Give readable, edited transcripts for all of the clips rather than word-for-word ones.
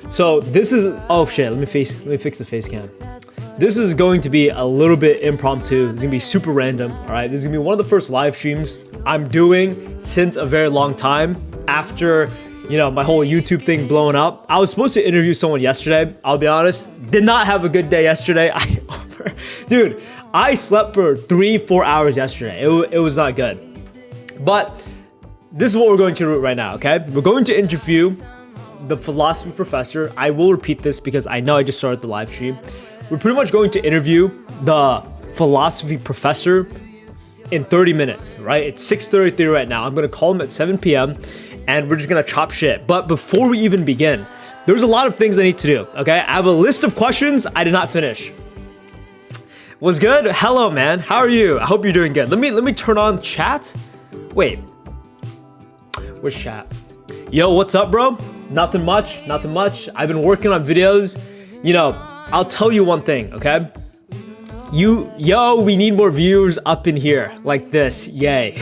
So this is, oh shit, let me fix the face cam. This is going to be a little bit impromptu. This is gonna be super random, all right? This is gonna be one of the first live streams I'm doing since a very long time after, you know, my whole YouTube thing blowing up. I was supposed to interview someone yesterday. I'll be honest, did not have a good day yesterday. Dude, I slept for 3-4 hours yesterday. It was not good. But this is what we're going to do right now, okay? We're going to interview the philosophy professor. I will repeat this because I know I just started the live stream. We're pretty much going to interview the philosophy professor in 30 minutes, right? It's 6:33 right now. I'm gonna call him at 7 p.m. and we're just gonna chop shit. But before we even begin, there's a lot of things I need to do, okay? I have a list of questions I did not finish. Was good? Hello, man. How are you? I hope you're doing good. Let me turn on chat. Wait. Where's chat? Yo, what's up, bro? Nothing much. I've been working on videos. You know, I'll tell you one thing, okay? We need more viewers up in here like this. Yay.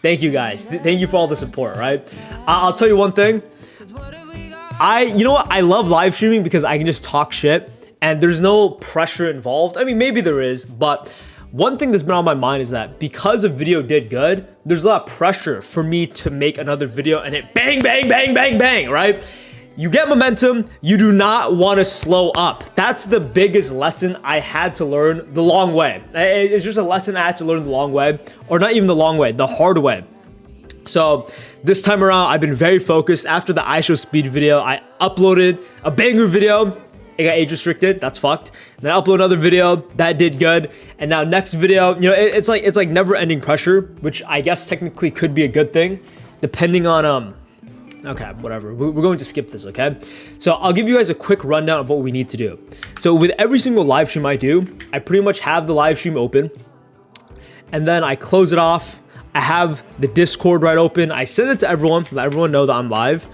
Thank you guys. Thank you for all the support, right? I'll tell you one thing. You know what? I love live streaming because I can just talk shit and there's no pressure involved. I mean, maybe there is, but one thing that's been on my mind is that because a video did good, there's a lot of pressure for me to make another video and hit bang, bang, bang, bang, bang, right? You get momentum, you do not want to slow up. That's the biggest lesson I had to learn the long way. It's just a lesson I had to learn the long way, or not even the long way, the hard way. So this time around, I've been very focused. After the iShowSpeed video, I uploaded a banger video. It got age restricted, that's fucked. Then I upload another video, that did good. And now next video, you know, it's like never ending pressure, which I guess technically could be a good thing, depending on, okay, whatever. We're going to skip this, okay? So I'll give you guys a quick rundown of what we need to do. So with every single live stream I do, I pretty much have the live stream open and then I close it off. I have the Discord right open. I send it to everyone, let everyone know that I'm live.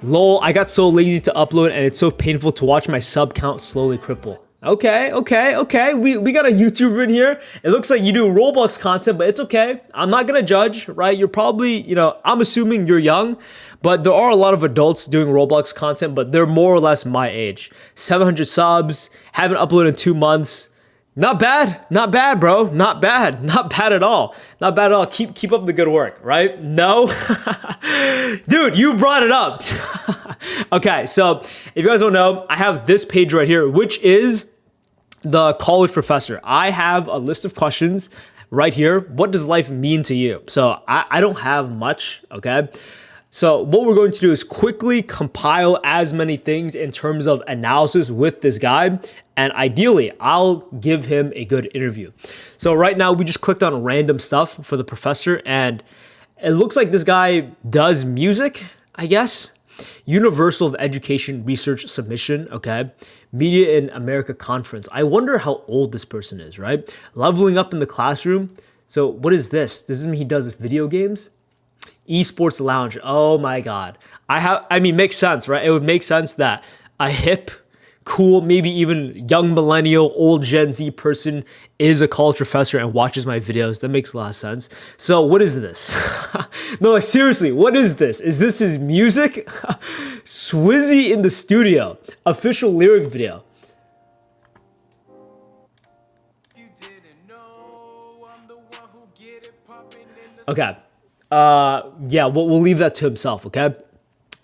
Lol, I got so lazy to upload and it's so painful to watch my sub count slowly cripple. Okay. We got a YouTuber in here. It looks like you do Roblox content, but it's okay. I'm not gonna judge, right? You're probably, you know, I'm assuming you're young, but there are a lot of adults doing Roblox content, but they're more or less my age. 700 subs, haven't uploaded in 2 months. Not bad, bro. Not bad at all. Keep up the good work, right? No, dude, you brought it up. Okay, so if you guys don't know, I have this page right here, which is the college professor. I have a list of questions right here. What does life mean to you? So I don't have much, okay? So what we're going to do is quickly compile as many things in terms of analysis with this guy. And ideally, I'll give him a good interview. So right now we just clicked on random stuff for the professor and it looks like this guy does music, I guess. Universal of Education Research Submission, okay. Media in America Conference. I wonder how old this person is, right? Leveling up in the classroom. So what is this? Does this mean he does video games? Esports Lounge. Oh my God. I mean, makes sense, right? It would make sense that a hip, cool, maybe even young millennial, old Gen Z person is a college professor and watches my videos. That makes a lot of sense. So what is this? No, like seriously, what is this? Is this his music? Swizzy in the studio. Official lyric video. Okay. Yeah, we'll leave that to himself, okay?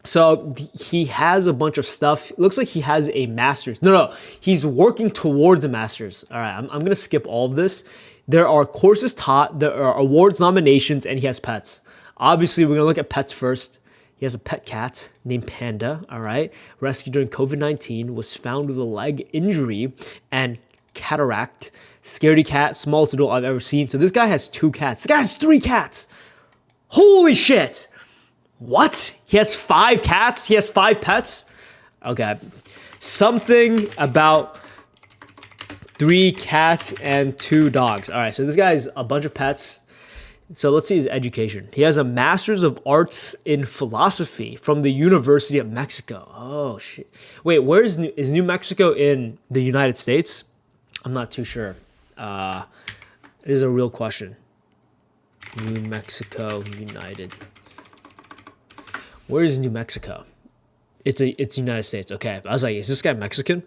So he has a bunch of stuff. It looks like he has a master's. No, he's working towards a master's. All right, I'm going to skip all of this. There are courses taught, there are awards, nominations, and he has pets. Obviously, we're going to look at pets first. He has a pet cat named Panda, all right? Rescued during COVID-19, was found with a leg injury and cataract. Scaredy cat, smallest adult I've ever seen. So this guy has 2 cats. This guy has 3 cats. Holy shit. What? He has 5 cats? He has 5 pets? Okay. Something about 3 cats and 2 dogs. All right, so this guy has a bunch of pets. So let's see his education. He has a Master's of Arts in Philosophy from the University of Mexico. Oh, shit. Wait, where is New Mexico in the United States? I'm not too sure. This is a real question. New Mexico United. Where is New Mexico? It's United States. Okay. I was like, is this guy Mexican?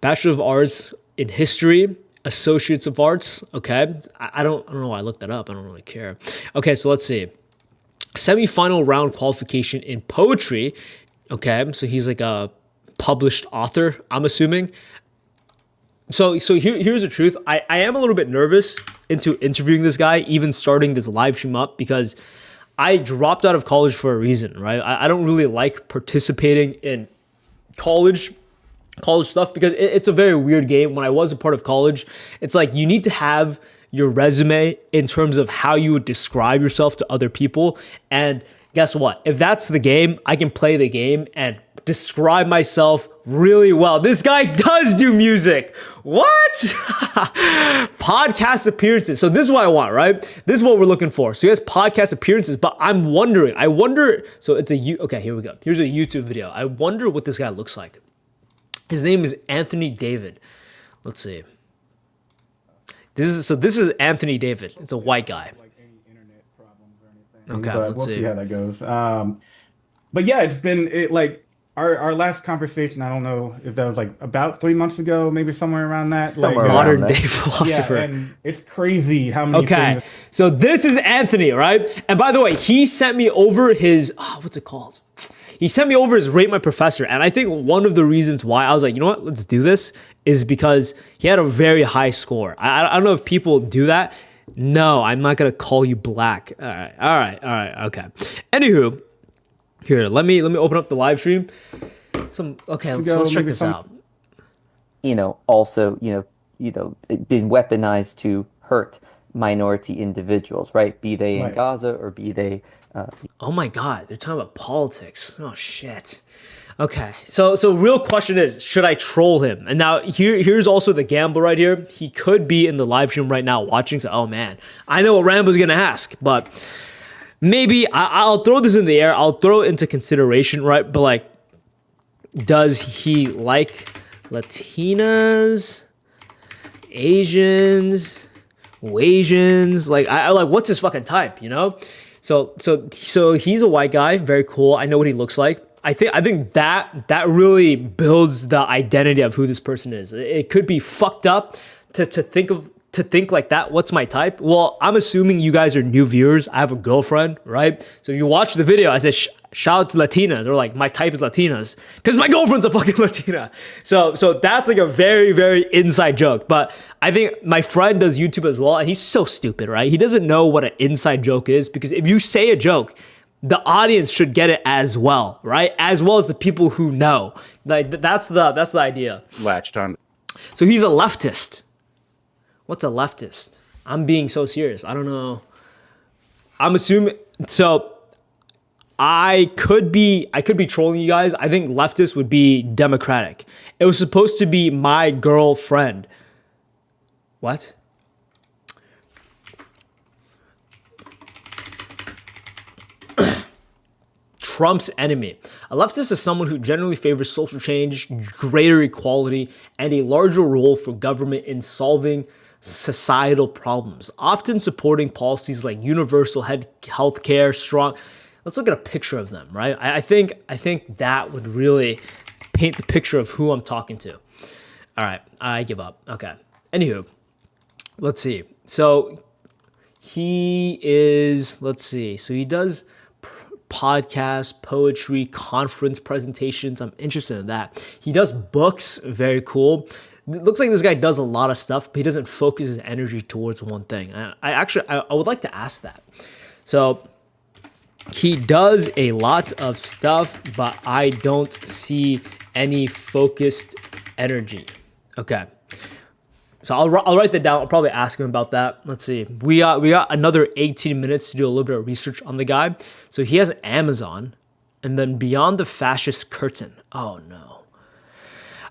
Bachelor of Arts in History, Associates of Arts. Okay. I don't know why I looked that up. I don't really care. Okay, so let's see. Semi-final round qualification in poetry. Okay, so he's like a published author, I'm assuming. So here's the truth. I am a little bit nervous into interviewing this guy, even starting this live stream up, because I dropped out of college for a reason, right? I don't really like participating in college stuff because it's a very weird game. When I was a part of college, it's like you need to have your resume in terms of how you would describe yourself to other people. And guess what? If that's the game, I can play the game and describe myself really well. This guy does do music. What? Podcast appearances. So this is what I want, right? This is what we're looking for. So he has podcast appearances, but I wonder, so okay, here we go. Here's a YouTube video. I wonder what this guy looks like. His name is Anthony David. Let's see. This is Anthony David. It's a white guy. Like any internet problems or anything. Okay, But let's we'll see. see how that goes. But yeah, it's been like our last conversation. I don't know if that was like about 3 months ago, maybe somewhere around that. Like Somewhere around Modern there. day yeah, philosopher. and it's crazy how many Okay, things. so this is Anthony, right? And by the way, he sent me over his, what's it called? He sent me over his Rate My Professor. And I think one of the reasons why I was like, you know what, let's do this is because he had a very high score. I don't know if people do that. No, I'm not going to call you black. All right, okay. Anywho, here, let me open up the live stream. Okay, let's check maybe this some- out. Also, being weaponized to hurt minority individuals, right? Be they in Right. Gaza or be they, Oh my God, they're talking about politics. Oh shit. Okay, so real question is, should I troll him? And now here's also the gamble right here. He could be in the live stream right now watching. So, oh man, I know what Rambo's gonna ask, but maybe I'll throw this in the air. I'll throw it into consideration, right? But like, does he like Latinas, Asians, Asians? Like, I like, what's his fucking type, you know? So he's a white guy, very cool. I know what he looks like. I think that really builds the identity of who this person is. It could be fucked up to think like that. What's my type? Well, I'm assuming you guys are new viewers. I have a girlfriend, right? So if you watch the video, I said shout out to Latinas, or like my type is Latinas because my girlfriend's a fucking Latina. So that's like a very, very inside joke. But I think my friend does YouTube as well, and he's so stupid, right? He doesn't know what an inside joke is, because if you say a joke, the audience should get it as well, right? As well as the people who know. Like that's the idea. Latched on. So he's a leftist. What's a leftist? I'm being so serious. I don't know. I'm assuming. So I could be trolling you guys. I think leftist would be Democratic. It was supposed to be my girlfriend. What? Trump's enemy. A leftist is someone who generally favors social change, greater equality, and a larger role for government in solving societal problems, often supporting policies like universal health care, strong. Let's look at a picture of them, right? I think that would really paint the picture of who I'm talking to. All right, I give up. Okay. Anywho, let's see. So he is, let's see. So he does podcasts, poetry, conference presentations. I'm interested in that. He does books. Very cool. It looks like this guy does a lot of stuff, but he doesn't focus his energy towards one thing. I would like to ask that. So he does a lot of stuff, but I don't see any focused energy. Okay. So I'll write that down. I'll probably ask him about that. Let's see. We got another 18 minutes to do a little bit of research on the guy. So he has Amazon, and then Beyond the Fascist Curtain. Oh no.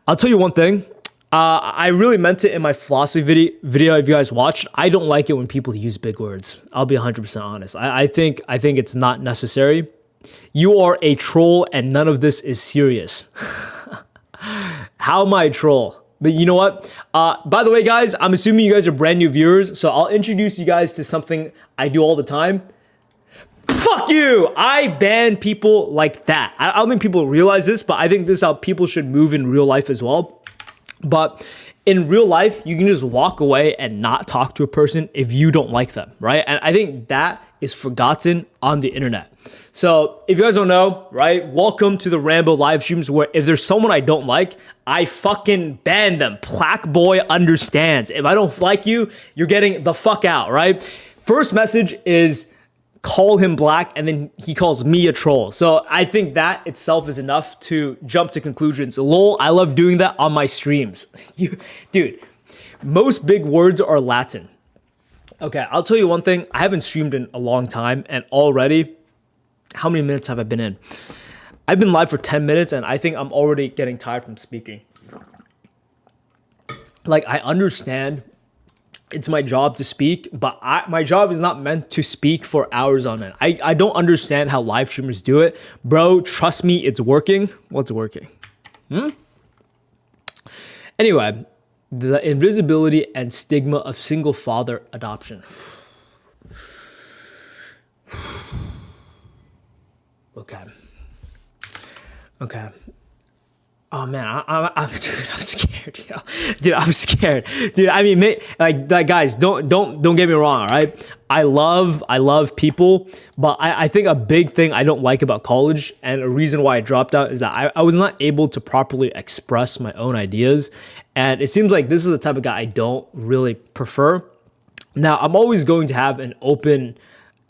I'll tell you one thing. I really meant it in my philosophy video. If you guys watched, I don't like it when people use big words. I'll be 100% honest. I think it's not necessary. You are a troll, and none of this is serious. How am I a troll? But you know what? By the way, guys, I'm assuming you guys are brand new viewers, so I'll introduce you guys to something I do all the time. Fuck you! I ban people like that. I don't think people realize this, but I think this is how people should move in real life as well. But in real life, you can just walk away and not talk to a person if you don't like them, right? And I think that is forgotten on the internet. So if you guys don't know, right, welcome to the Rambo live streams where if there's someone I don't like, I fucking ban them. Plaque boy understands. If I don't like you, you're getting the fuck out, right? First message is call him black, and then he calls me a troll. So I think that itself is enough to jump to conclusions. Lol, I love doing that on my streams. Dude, most big words are Latin. Okay, I'll tell you one thing. I haven't streamed in a long time, and already, how many minutes have I been in? I've been live for 10 minutes, and I think I'm already getting tired from speaking. Like, I understand it's my job to speak, but my job is not meant to speak for hours on end. I don't understand how live streamers do it. Bro, trust me, it's working. What's working? Anyway, the invisibility and stigma of single father adoption. Okay. Oh man, I'm scared, yo. Dude, I'm scared. Dude, I mean, like guys, don't get me wrong, all right? I love people, but I think a big thing I don't like about college and a reason why I dropped out is that I was not able to properly express my own ideas. And it seems like this is the type of guy I don't really prefer. Now, I'm always going to have an open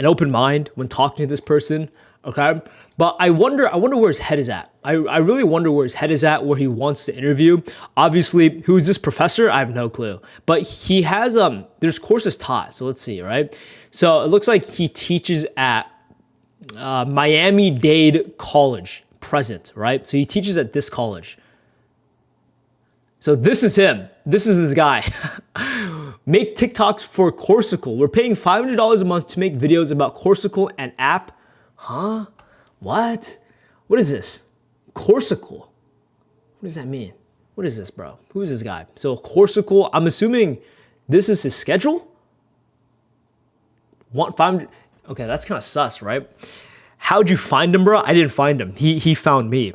mind when talking to this person, okay? But I wonder where his head is at. I really wonder where his head is at, where he wants to interview. Obviously, who's this professor? I have no clue. But he has, there's courses taught. So let's see, right? So it looks like he teaches at Miami-Dade College, present, right? So he teaches at this college. So this is him. This is this guy. Make TikToks for Corsical. We're paying $500 a month to make videos about Corsical and app. Huh? What? What is this? Corsical. What does that mean? What is this, bro? Who's this guy? So Corsical, I'm assuming this is his schedule? Want 500? Okay, that's kind of sus, right? How'd you find him, bro? I didn't find him. He found me.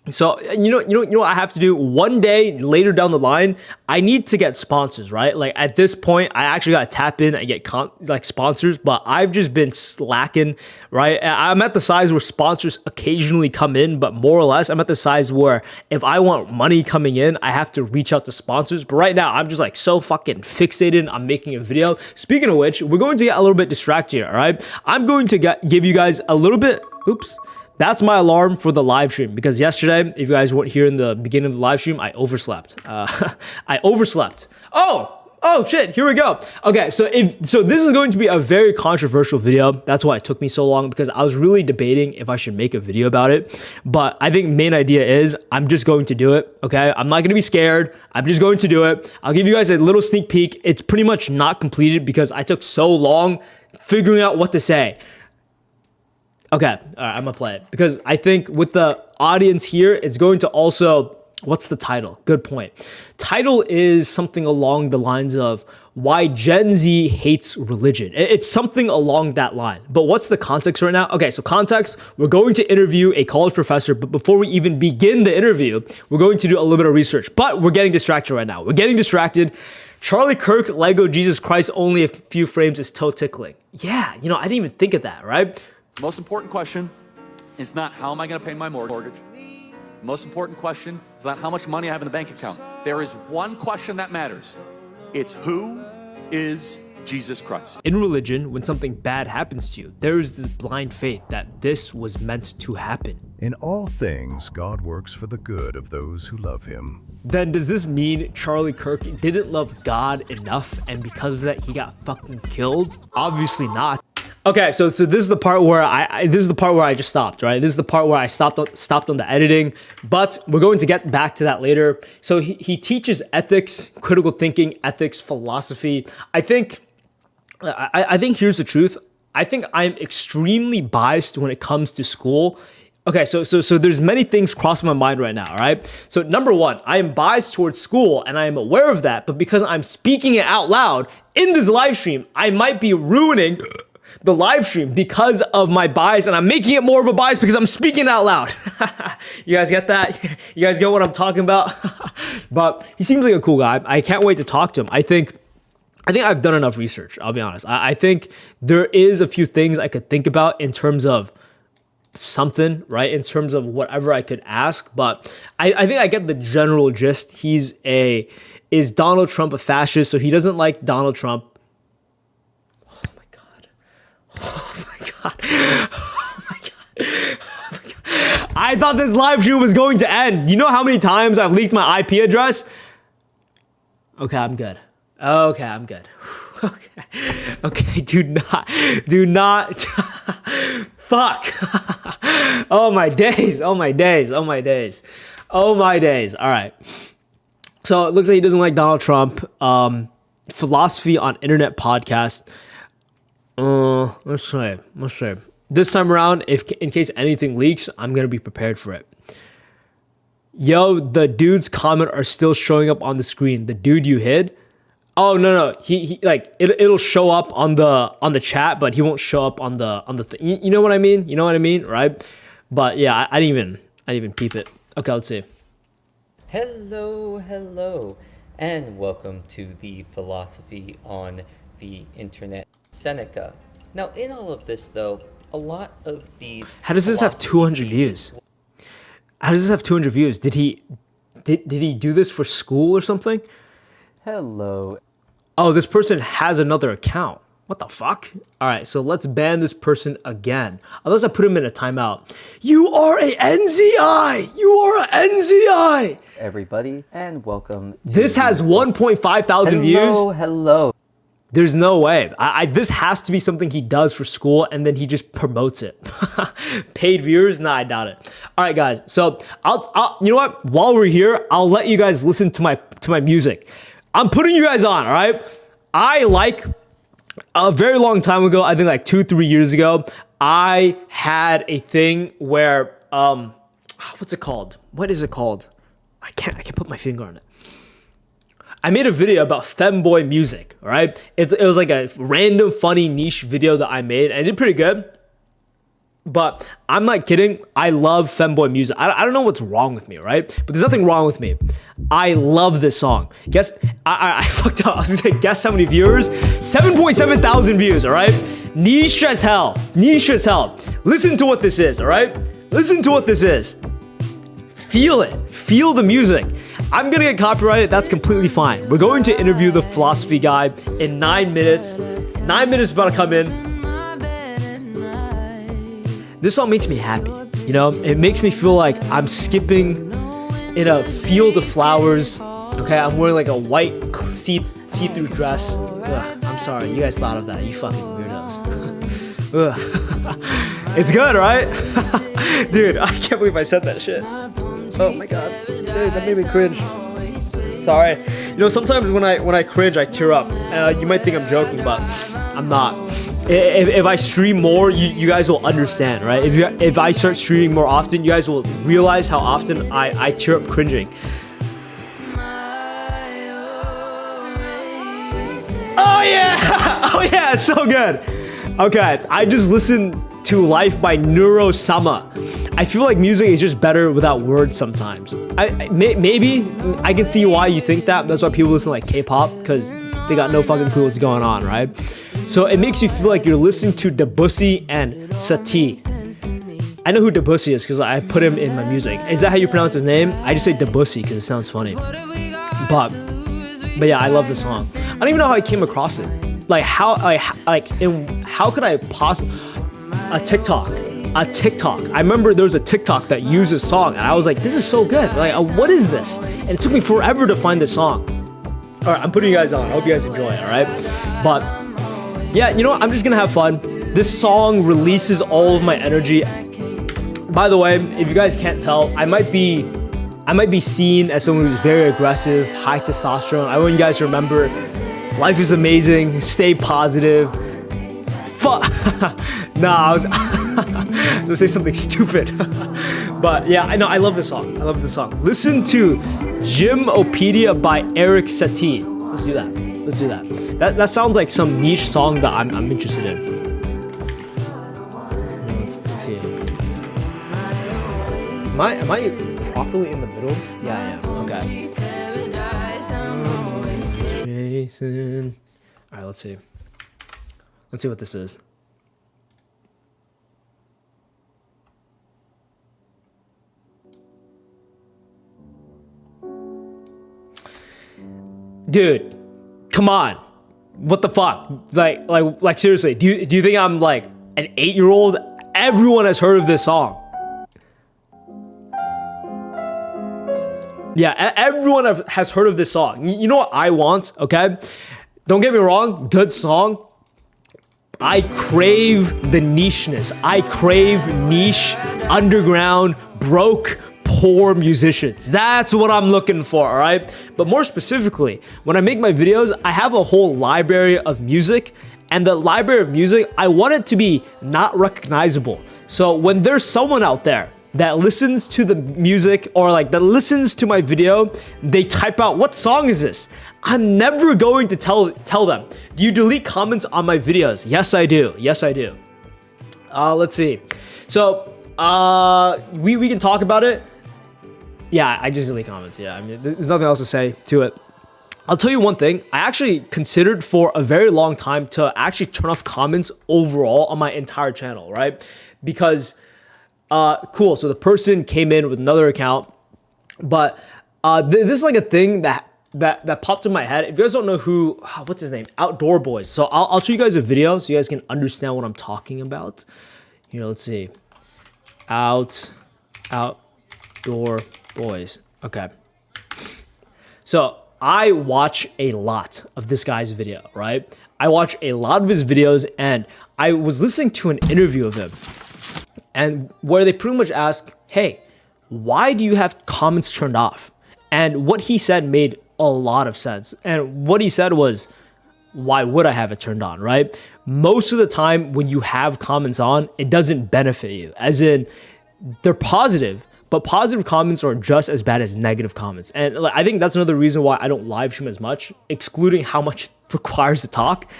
So, you know what I have to do? One day later down the line, I need to get sponsors, right? Like at this point, I actually got to tap in and get sponsors, but I've just been slacking, right? I'm at the size where sponsors occasionally come in, but more or less, I'm at the size where if I want money coming in, I have to reach out to sponsors. But right now, I'm just like so fucking fixated on making a video. Speaking of which, we're going to get a little bit distracted here, all right? I'm going to give you guys a little bit, oops. That's my alarm for the live stream because yesterday, if you guys weren't here in the beginning of the live stream, I overslept. I overslept. Oh shit, here we go. Okay, so this is going to be a very controversial video. That's why it took me so long because I was really debating if I should make a video about it. But I think main idea is I'm just going to do it, okay? I'm not gonna be scared. I'm just going to do it. I'll give you guys a little sneak peek. It's pretty much not completed because I took so long figuring out what to say. Okay, all right, I'm gonna play it because I think with the audience here, it's going to also, what's the title? Good point. Title is something along the lines of why Gen Z hates religion. It's something along that line. But what's the context right now? Okay, so context, we're going to interview a college professor, but before we even begin the interview, we're going to do a little bit of research. But we're getting distracted right now. We're getting distracted. Charlie Kirk, Lego Jesus Christ, only a few frames is toe tickling. Yeah, I didn't even think of that, right? Most important question is not how am I going to pay my mortgage. Most important question is not how much money I have in the bank account. There is one question that matters. It's who is Jesus Christ. In religion, when something bad happens to you, there is this blind faith that this was meant to happen. In all things, God works for the good of those who love him. Then does this mean Charlie Kirk didn't love God enough and because of that he got fucking killed? Obviously not. Okay, so this is the part where I just stopped, right? This is the part where I stopped on the editing, but we're going to get back to that later. So he teaches ethics, critical thinking, ethics, philosophy. I think here's the truth. I think I'm extremely biased when it comes to school. Okay, so there's many things crossing my mind right now, all right? So number one, I am biased towards school and I am aware of that, but because I'm speaking it out loud in this live stream, I might be ruining the live stream because of my bias, and I'm making it more of a bias because I'm speaking out loud. You guys get that? You guys get what I'm talking about? But he seems like a cool guy. I can't wait to talk to him. I think I've done enough research. I'll be honest. I think there is a few things I could think about in terms of something, right? In terms of whatever I could ask, but I think I get the general gist. Is Donald Trump a fascist? So he doesn't like Donald Trump. Oh my God. Oh my God. Oh my God. Oh my God. I thought this live stream was going to end. You know how many times I've leaked my IP address? Okay, I'm good. Okay, I'm good. Okay, do not. Fuck. Oh my days. All right. So it looks like he doesn't like Donald Trump. Philosophy on Internet podcast. Let's say. This time around, in case anything leaks, I'm gonna be prepared for it. Yo, the dude's comment are still showing up on the screen. The dude you hid? Oh no, he like it'll show up on the chat, but he won't show up on the thing. You know what I mean? You know what I mean, right? But yeah, I didn't even peep it. Okay, let's see. Hello, and welcome to the Philosophy on the Internet Seneca. Now, in all of this, though, a lot of these. How does this have 200 views? How does this have 200 views? Did he do this for school or something? Hello. Oh, this person has another account. What the fuck? All right, so let's ban this person again. Unless I put him in a timeout. You are a NZI! You are a NZI! Everybody, and welcome. This has 1.5 thousand views. Hello. There's no way. This has to be something he does for school and then he just promotes it. Paid viewers? Nah, I doubt it. All right, guys. So I'll you know what? While we're here, I'll let you guys listen to my music. I'm putting you guys on, all right? I like a very long time ago, I think like 2-3 years ago, I had a thing where what's it called? What is it called? I can't put my finger on it. I made a video about femboy music, all right? It was like a random funny niche video that I made, and it did pretty good. But I'm not kidding. I love femboy music. I don't know what's wrong with me, right? But there's nothing wrong with me. I love this song. Guess, I fucked up. I was gonna say, guess how many viewers? 7.7 thousand views, all right? Niche as hell. Niche as hell. Listen to what this is, all right? Listen to what this is. Feel it. Feel the music. I'm gonna get copyrighted. That's completely fine. We're going to interview the philosophy guy in 9 minutes. 9 minutes is about to come in. This song makes me happy, you know? It makes me feel like I'm skipping in a field of flowers, okay? I'm wearing like a white see-through dress. Ugh, I'm sorry, you guys thought of that, you fucking weirdos. It's good, right? Dude, I can't believe I said that shit. Oh my god, dude, that made me cringe. Sorry. You know, sometimes when I cringe, I tear up. You might think I'm joking, but I'm not. If I stream more, you guys will understand, right? If I start streaming more often, you guys will realize how often I tear up cringing. Oh yeah! Oh yeah, it's so good. Okay, I just listened to Life by Neuro Sama. I feel like music is just better without words sometimes. Maybe I can see why you think that. That's why people listen to like K-pop, because they got no fucking clue what's going on, right? So it makes you feel like you're listening to Debussy and Satie. I know who Debussy is because I put him in my music. Is that how you pronounce his name? I just say Debussy because it sounds funny. But yeah, I love the song. I don't even know how I came across it. How could I possibly a TikTok? I remember there was a TikTok that used this song, and I was like, this is so good. Like, what is this? And it took me forever to find this song. All right, I'm putting you guys on. I hope you guys enjoy it, all right? But yeah, you know what? I'm just gonna have fun. This song releases all of my energy. By the way, if you guys can't tell, I might be seen as someone who's very aggressive, high testosterone. I want you guys to remember, life is amazing. Stay positive. Nah, I was gonna say something stupid. But yeah, I know, I love this song. I love this song. Listen to Gymopedia by Eric Satie. Let's do that. That sounds like some niche song that I'm interested in. let's see. Am I properly in the middle? Yeah, I am. Okay. Jason. All right, let's see. Let's see what this is. Dude, come on. What the fuck? Like seriously, do you think I'm like an 8-year-old? Everyone has heard of this song. Yeah, everyone has heard of this song. You know what I want, okay? Don't get me wrong, good song. I crave the nicheness. I crave niche, underground, broke, poor musicians. That's what I'm looking for, all right? But more specifically, when I make my videos, I have a whole library of music, and the library of music, I want it to be not recognizable. So when there's someone out there that listens to the music or like that listens to my video, they type out, what song is this? I'm never going to tell them. Do you delete comments on my videos? Yes, I do. Yes, I do. Let's see. So we can talk about it. Yeah, I just delete comments. Yeah, I mean, there's nothing else to say to it. I'll tell you one thing. I actually considered for a very long time to actually turn off comments overall on my entire channel, right? Because cool. So the person came in with another account, but this is like a thing that popped in my head. If you guys don't know who, what's his name? Outdoor Boys. So I'll show you guys a video so you guys can understand what I'm talking about. Here, let's see. Outdoor Boys. Okay. So I watch a lot of this guy's video, right? I watch a lot of his videos, and I was listening to an interview of him, and where they pretty much ask, hey, why do you have comments turned off? And what he said made a lot of sense. And what he said was, why would I have it turned on, right? Most of the time when you have comments on, it doesn't benefit you. As in, they're positive, but positive comments are just as bad as negative comments. And I think that's another reason why I don't live stream as much, excluding how much it requires to talk.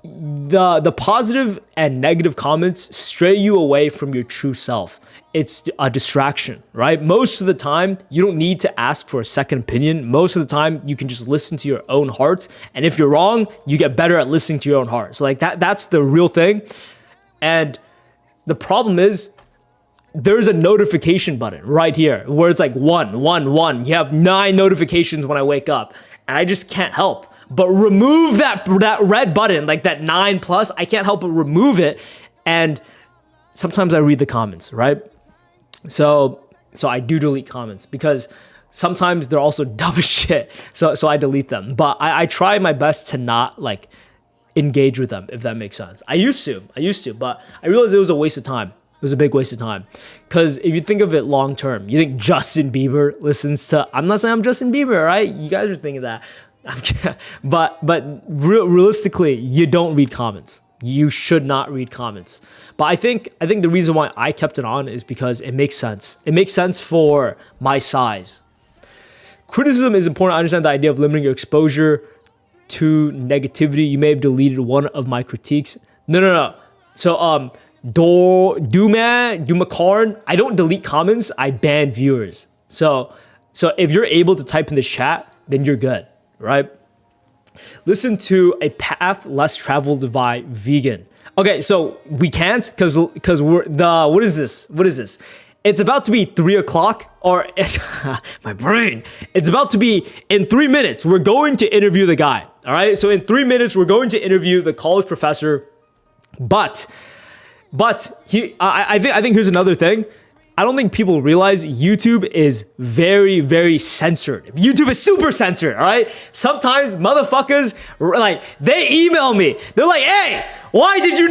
The positive and negative comments stray you away from your true self. It's a distraction, right? Most of the time, you don't need to ask for a second opinion. Most of the time, you can just listen to your own heart. And if you're wrong, you get better at listening to your own heart. So like that's the real thing. And the problem is, there's a notification button right here where it's like 1, 1, 1. You have 9 notifications when I wake up, and I just can't help but remove that red button, like that 9+. I can't help but remove it. And sometimes I read the comments, right? So I do delete comments because sometimes they're also dumb as shit. So I delete them. But I try my best to not like engage with them, if that makes sense. I used to, but I realized it was a waste of time. It was a big waste of time. Because if you think of it long term, you think Justin Bieber listens to, I'm not saying I'm Justin Bieber, right? You guys are thinking that. But realistically, you don't read comments. You should not read comments. But I think the reason why I kept it on is because it makes sense. It makes sense for my size. Criticism is important. I understand the idea of limiting your exposure to negativity. You may have deleted one of my critiques. No. So Dumacarn, I don't delete comments, I ban viewers. So if you're able to type in the chat, then you're good, right? Listen to a path less traveled by vegan. Okay, so we can't because we're what is this? It's about to be 3 o'clock, or it's my brain. It's about to be in 3 minutes. We're going to interview the guy. All right. So in 3 minutes, we're going to interview the college professor. But I think here's another thing. I don't think people realize YouTube is very, very censored. YouTube is super censored, all right? Sometimes motherfuckers, like, they email me. They're like, hey, why did you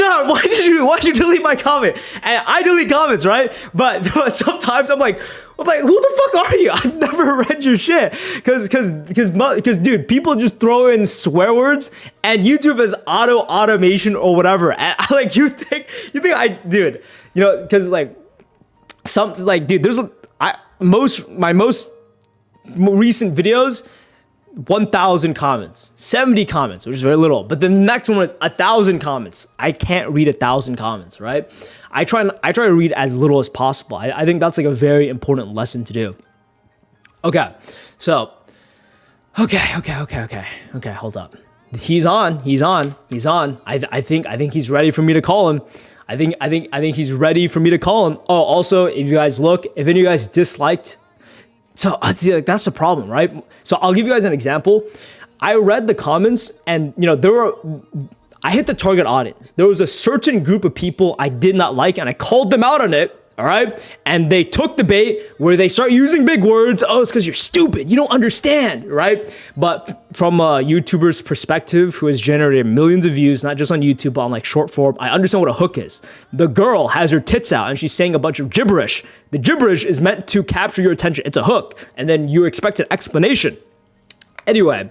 delete my comment? And I delete comments, right? But sometimes I'm like, who the fuck are you? I've never read your shit. Because dude, people just throw in swear words and YouTube has automation or whatever. And like, you think dude, you know, because like, dude, my most recent videos, 1,000 comments, 70 comments, which is very little. But the next one is 1,000 comments. I can't read 1,000 comments, right? I try to read as little as possible. I think that's like a very important lesson to do. Okay, so, okay, hold up. He's on. I think he's ready for me to call him. I think he's ready for me to call him. Oh, also, if any of you guys disliked, so see, like, that's the problem, right? So I'll give you guys an example. I read the comments, and I hit the target audience. There was a certain group of people I did not like, and I called them out on it. All right. And they took the bait where they start using big words. Oh, it's because you're stupid. You don't understand. Right. But from a YouTuber's perspective, who has generated millions of views, not just on YouTube, but on like short form, I understand what a hook is. The girl has her tits out and she's saying a bunch of gibberish. The gibberish is meant to capture your attention. It's a hook. And then you expect an explanation. Anyway,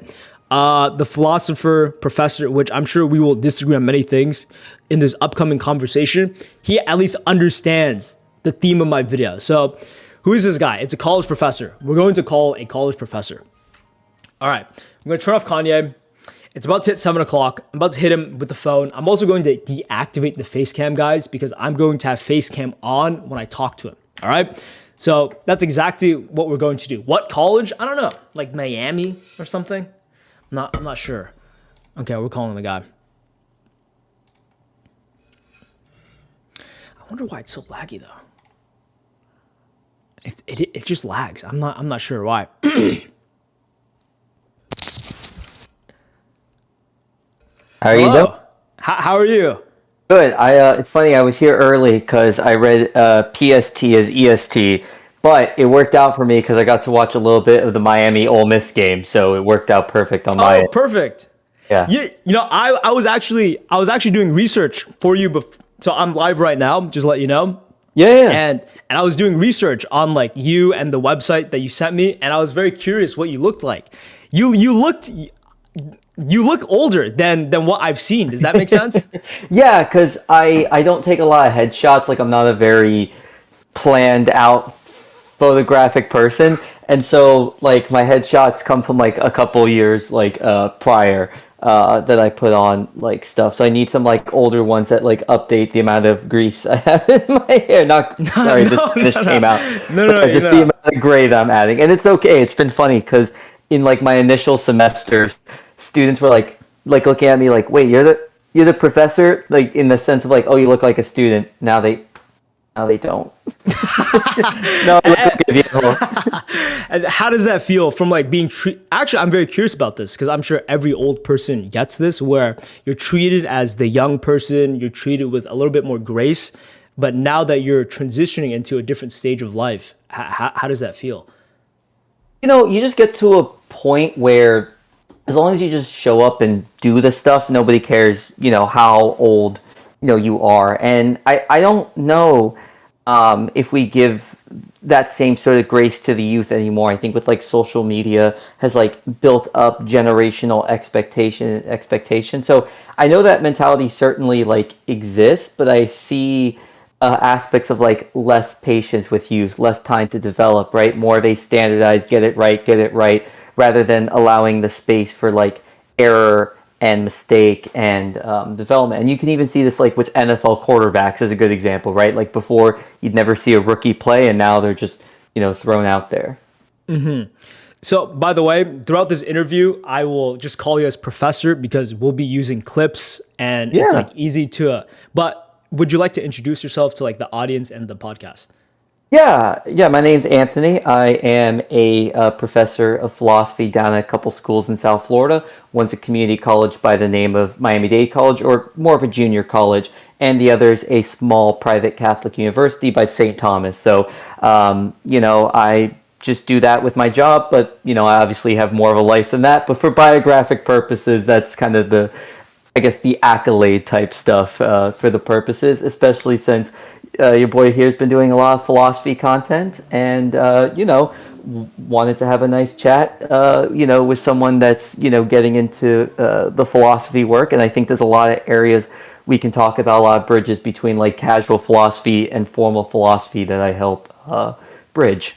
the philosopher, professor, which I'm sure we will disagree on many things in this upcoming conversation, he at least understands the theme of my video. So who is this guy? It's a college professor. We're going to call a college professor. All right. I'm going to turn off Kanye. It's about to hit 7 o'clock. I'm about to hit him with the phone. I'm also going to deactivate the face cam, guys, because I'm going to have face cam on when I talk to him. All right. So that's exactly what we're going to do. What college? I don't know. Like Miami or something. I'm not sure. Okay. We're calling the guy. I wonder why it's so laggy though. It just lags. I'm not sure why. How are you doing? How are you? Good. It's funny. I was here early because I read PST as EST, but it worked out for me because I got to watch a little bit of the Miami Ole Miss game, so it worked out perfect on my end. Perfect. Yeah. You know, I was actually doing research for you, so I'm live right now. Just to let you know. Yeah. And I was doing research on like you and the website that you sent me, and I was very curious what you looked like. You look older than what I've seen. Does that make sense? Yeah, because I don't take a lot of headshots. Like, I'm not a very planned out photographic person. And so, like, my headshots come from, like, a couple years, like, prior that I put on, like, stuff. So I need some, like, older ones that, like, update the amount of grease I have in my hair. This came out. Just the amount of gray that I'm adding. And it's okay. It's been funny because in, like, my initial semesters, students were like looking at me like, wait, you're the professor? Like, in the sense of like, oh, you look like a student. Now they don't. No, I look like a vehicle. And how does that feel from like being treated? Actually, I'm very curious about this because I'm sure every old person gets this, where you're treated as the young person, you're treated with a little bit more grace, but now that you're transitioning into a different stage of life, how does that feel? You know, you just get to a point where as long as you just show up and do the stuff, nobody cares, you know, how old, you know, you are. And I don't know if we give that same sort of grace to the youth anymore. I think with like social media has like built up generational expectation. So I know that mentality certainly like exists, but I see aspects of like less patience with youth, less time to develop, right? More of a standardized, get it right, rather than allowing the space for like error and mistake and development. And you can even see this like with NFL quarterbacks as a good example, right? Like before you'd never see a rookie play and now they're just, you know, thrown out there. Mm-hmm. So by the way, throughout this interview, I will just call you as professor because we'll be using clips and it's like easy to, but would you like to introduce yourself to like the audience and the podcast? Yeah. My name's Anthony. I am a professor of philosophy down at a couple schools in South Florida. One's a community college by the name of Miami-Dade College, or more of a junior college, and the other is a small private Catholic university by St. Thomas. So, you know, I just do that with my job, but, you know, I obviously have more of a life than that. But for biographic purposes, that's kind of the, I guess, the accolade type stuff for the purposes, especially since your boy here has been doing a lot of philosophy content and, you know, wanted to have a nice chat, you know, with someone that's, you know, getting into the philosophy work. And I think there's a lot of areas we can talk about, a lot of bridges between like casual philosophy and formal philosophy that I help bridge.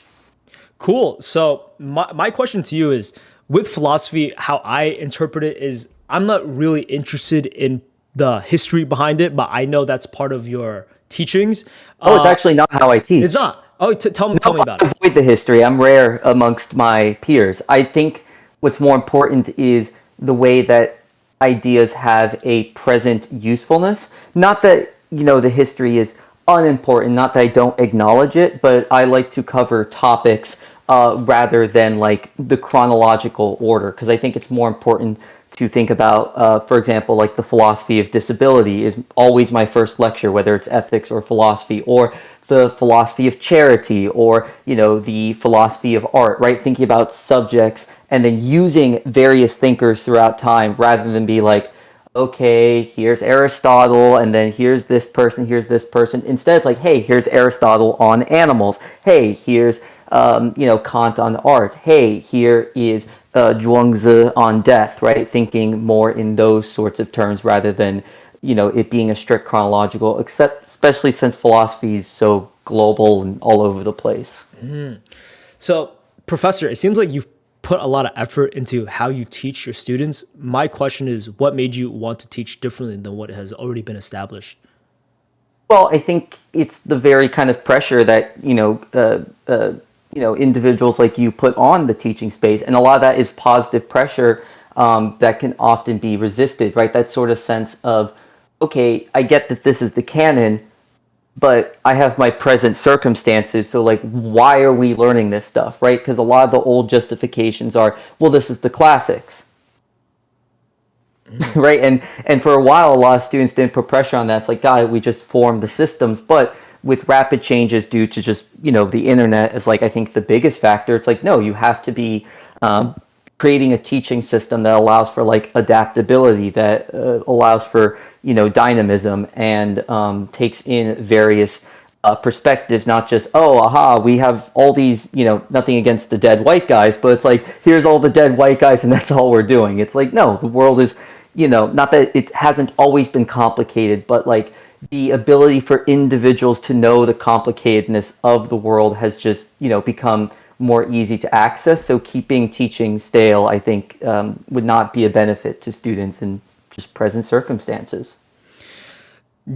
Cool. So my question to you is, with philosophy, how I interpret it is I'm not really interested in the history behind it, but I know that's part of your teachings. Oh, it's actually not how I teach. It's not. Oh, tell me about I it. avoid the history. I'm rare amongst my peers. I think what's more important is the way that ideas have a present usefulness. Not that, the history is unimportant, not that I don't acknowledge it, but I like to cover topics rather than like the chronological order, because I think it's more important to think about, for example, like the philosophy of disability is always my first lecture, whether it's ethics or philosophy, or the philosophy of charity, or, the philosophy of art, right? Thinking about subjects and then using various thinkers throughout time rather than be like, okay, here's Aristotle, and then here's this person, here's this person. Instead, it's like, hey, here's Aristotle on animals. Hey, here's, Kant on art. Hey, here is Zhuangzi on death, right? Thinking more in those sorts of terms rather than, it being a strict chronological, especially since philosophy is so global and all over the place. So, Professor, it seems like you've put a lot of effort into how you teach your students. My question is, what made you want to teach differently than what has already been established? Well, I think it's the very kind of pressure that individuals like you put on the teaching space, and a lot of that is positive pressure that can often be resisted, right? That sort of sense of, okay, I get that this is the canon, but I have my present circumstances, so like, why are we learning this stuff, right? Because a lot of the old justifications are, well, this is the classics. Right, and for a while, a lot of students didn't put pressure on that. It's like, God, we just formed the systems. But with rapid changes due to just the internet is like, I think the biggest factor. It's like, no, you have to be creating a teaching system that allows for like adaptability, that allows for dynamism, and takes in various perspectives, not just, oh, aha, we have all these, nothing against the dead white guys, but it's like, here's all the dead white guys and that's all we're doing. It's like, no, the world is, not that it hasn't always been complicated, but like the ability for individuals to know the complicatedness of the world has just, become more easy to access. So keeping teaching stale, I think, would not be a benefit to students in just present circumstances.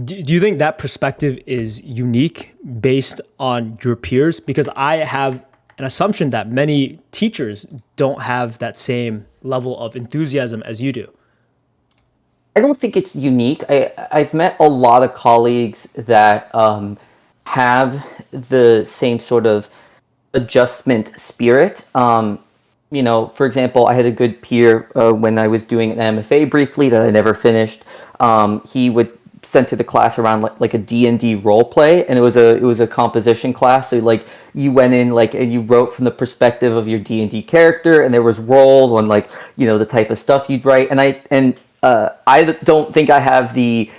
Do you think that perspective is unique based on your peers? Because I have an assumption that many teachers don't have that same level of enthusiasm as you do. I don't think it's unique. I've met a lot of colleagues that have the same sort of adjustment spirit. For example, I had a good peer when I was doing an MFA briefly that I never finished. He would send to the class around like a D&D role play, and it was a composition class. So like you went in and you wrote from the perspective of your D&D character, and there was roles on the type of stuff you'd write. And I don't think I have the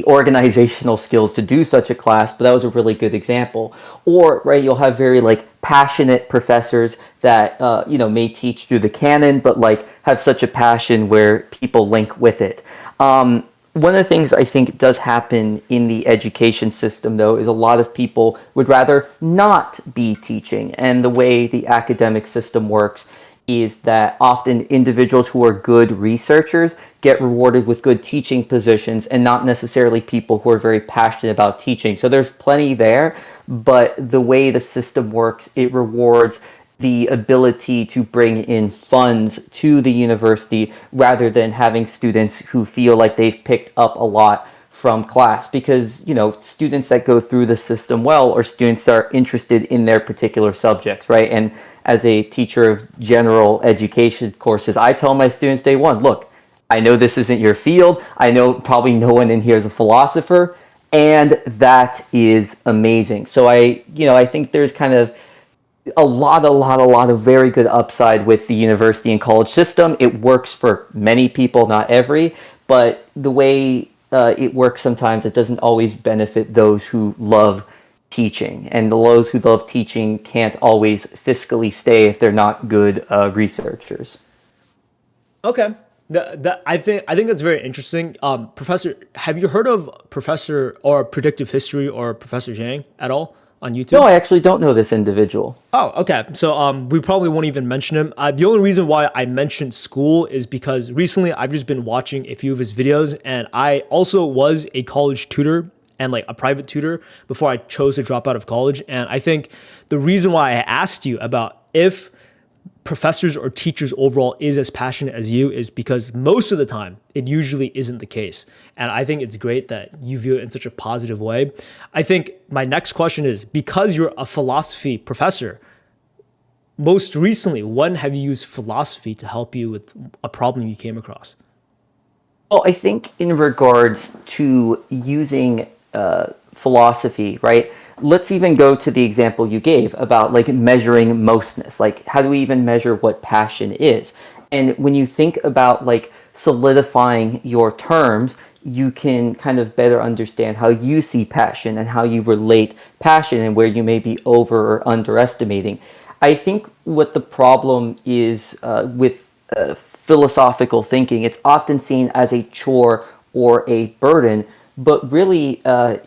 organizational skills to do such a class, but that was a really good example. Or, right, you'll have very passionate professors that may teach through the canon, but have such a passion where people link with it. One of the things I think does happen in the education system, though, is a lot of people would rather not be teaching. And the way the academic system works is that often individuals who are good researchers get rewarded with good teaching positions, and not necessarily people who are very passionate about teaching. So there's plenty there, but the way the system works, it rewards the ability to bring in funds to the university rather than having students who feel like they've picked up a lot from class. Because students that go through the system well are students that are interested in their particular subjects, right? And as a teacher of general education courses, I tell my students day one, look, I know this isn't your field. I know probably no one in here is a philosopher, and that is amazing. So I think there's kind of a lot of very good upside with the university and college system. It works for many people, not every, but the way it works sometimes, it doesn't always benefit those who love teaching, and those who love teaching can't always fiscally stay if they're not good researchers. Okay. I think that's very interesting. Professor, have you heard of Professor or Predictive History or Professor Zhang at all? on YouTube? No, I actually don't know this individual. Oh, okay. So we probably won't even mention him. The only reason why I mentioned school is because recently I've just been watching a few of his videos, and I also was a college tutor and like a private tutor before I chose to drop out of college. And I think the reason why I asked you about if professors or teachers overall is as passionate as you is because most of the time it usually isn't the case. And I think it's great that you view it in such a positive way. I think my next question is, because you're a philosophy professor, most recently, when have you used philosophy to help you with a problem you came across? Well, I think in regards to using philosophy, right? Let's even go to the example you gave about like measuring mostness. Like, how do we even measure what passion is? And when you think about like solidifying your terms, you can kind of better understand how you see passion and how you relate passion and where you may be over or underestimating. I think what the problem is with philosophical thinking, it's often seen as a chore or a burden. But really,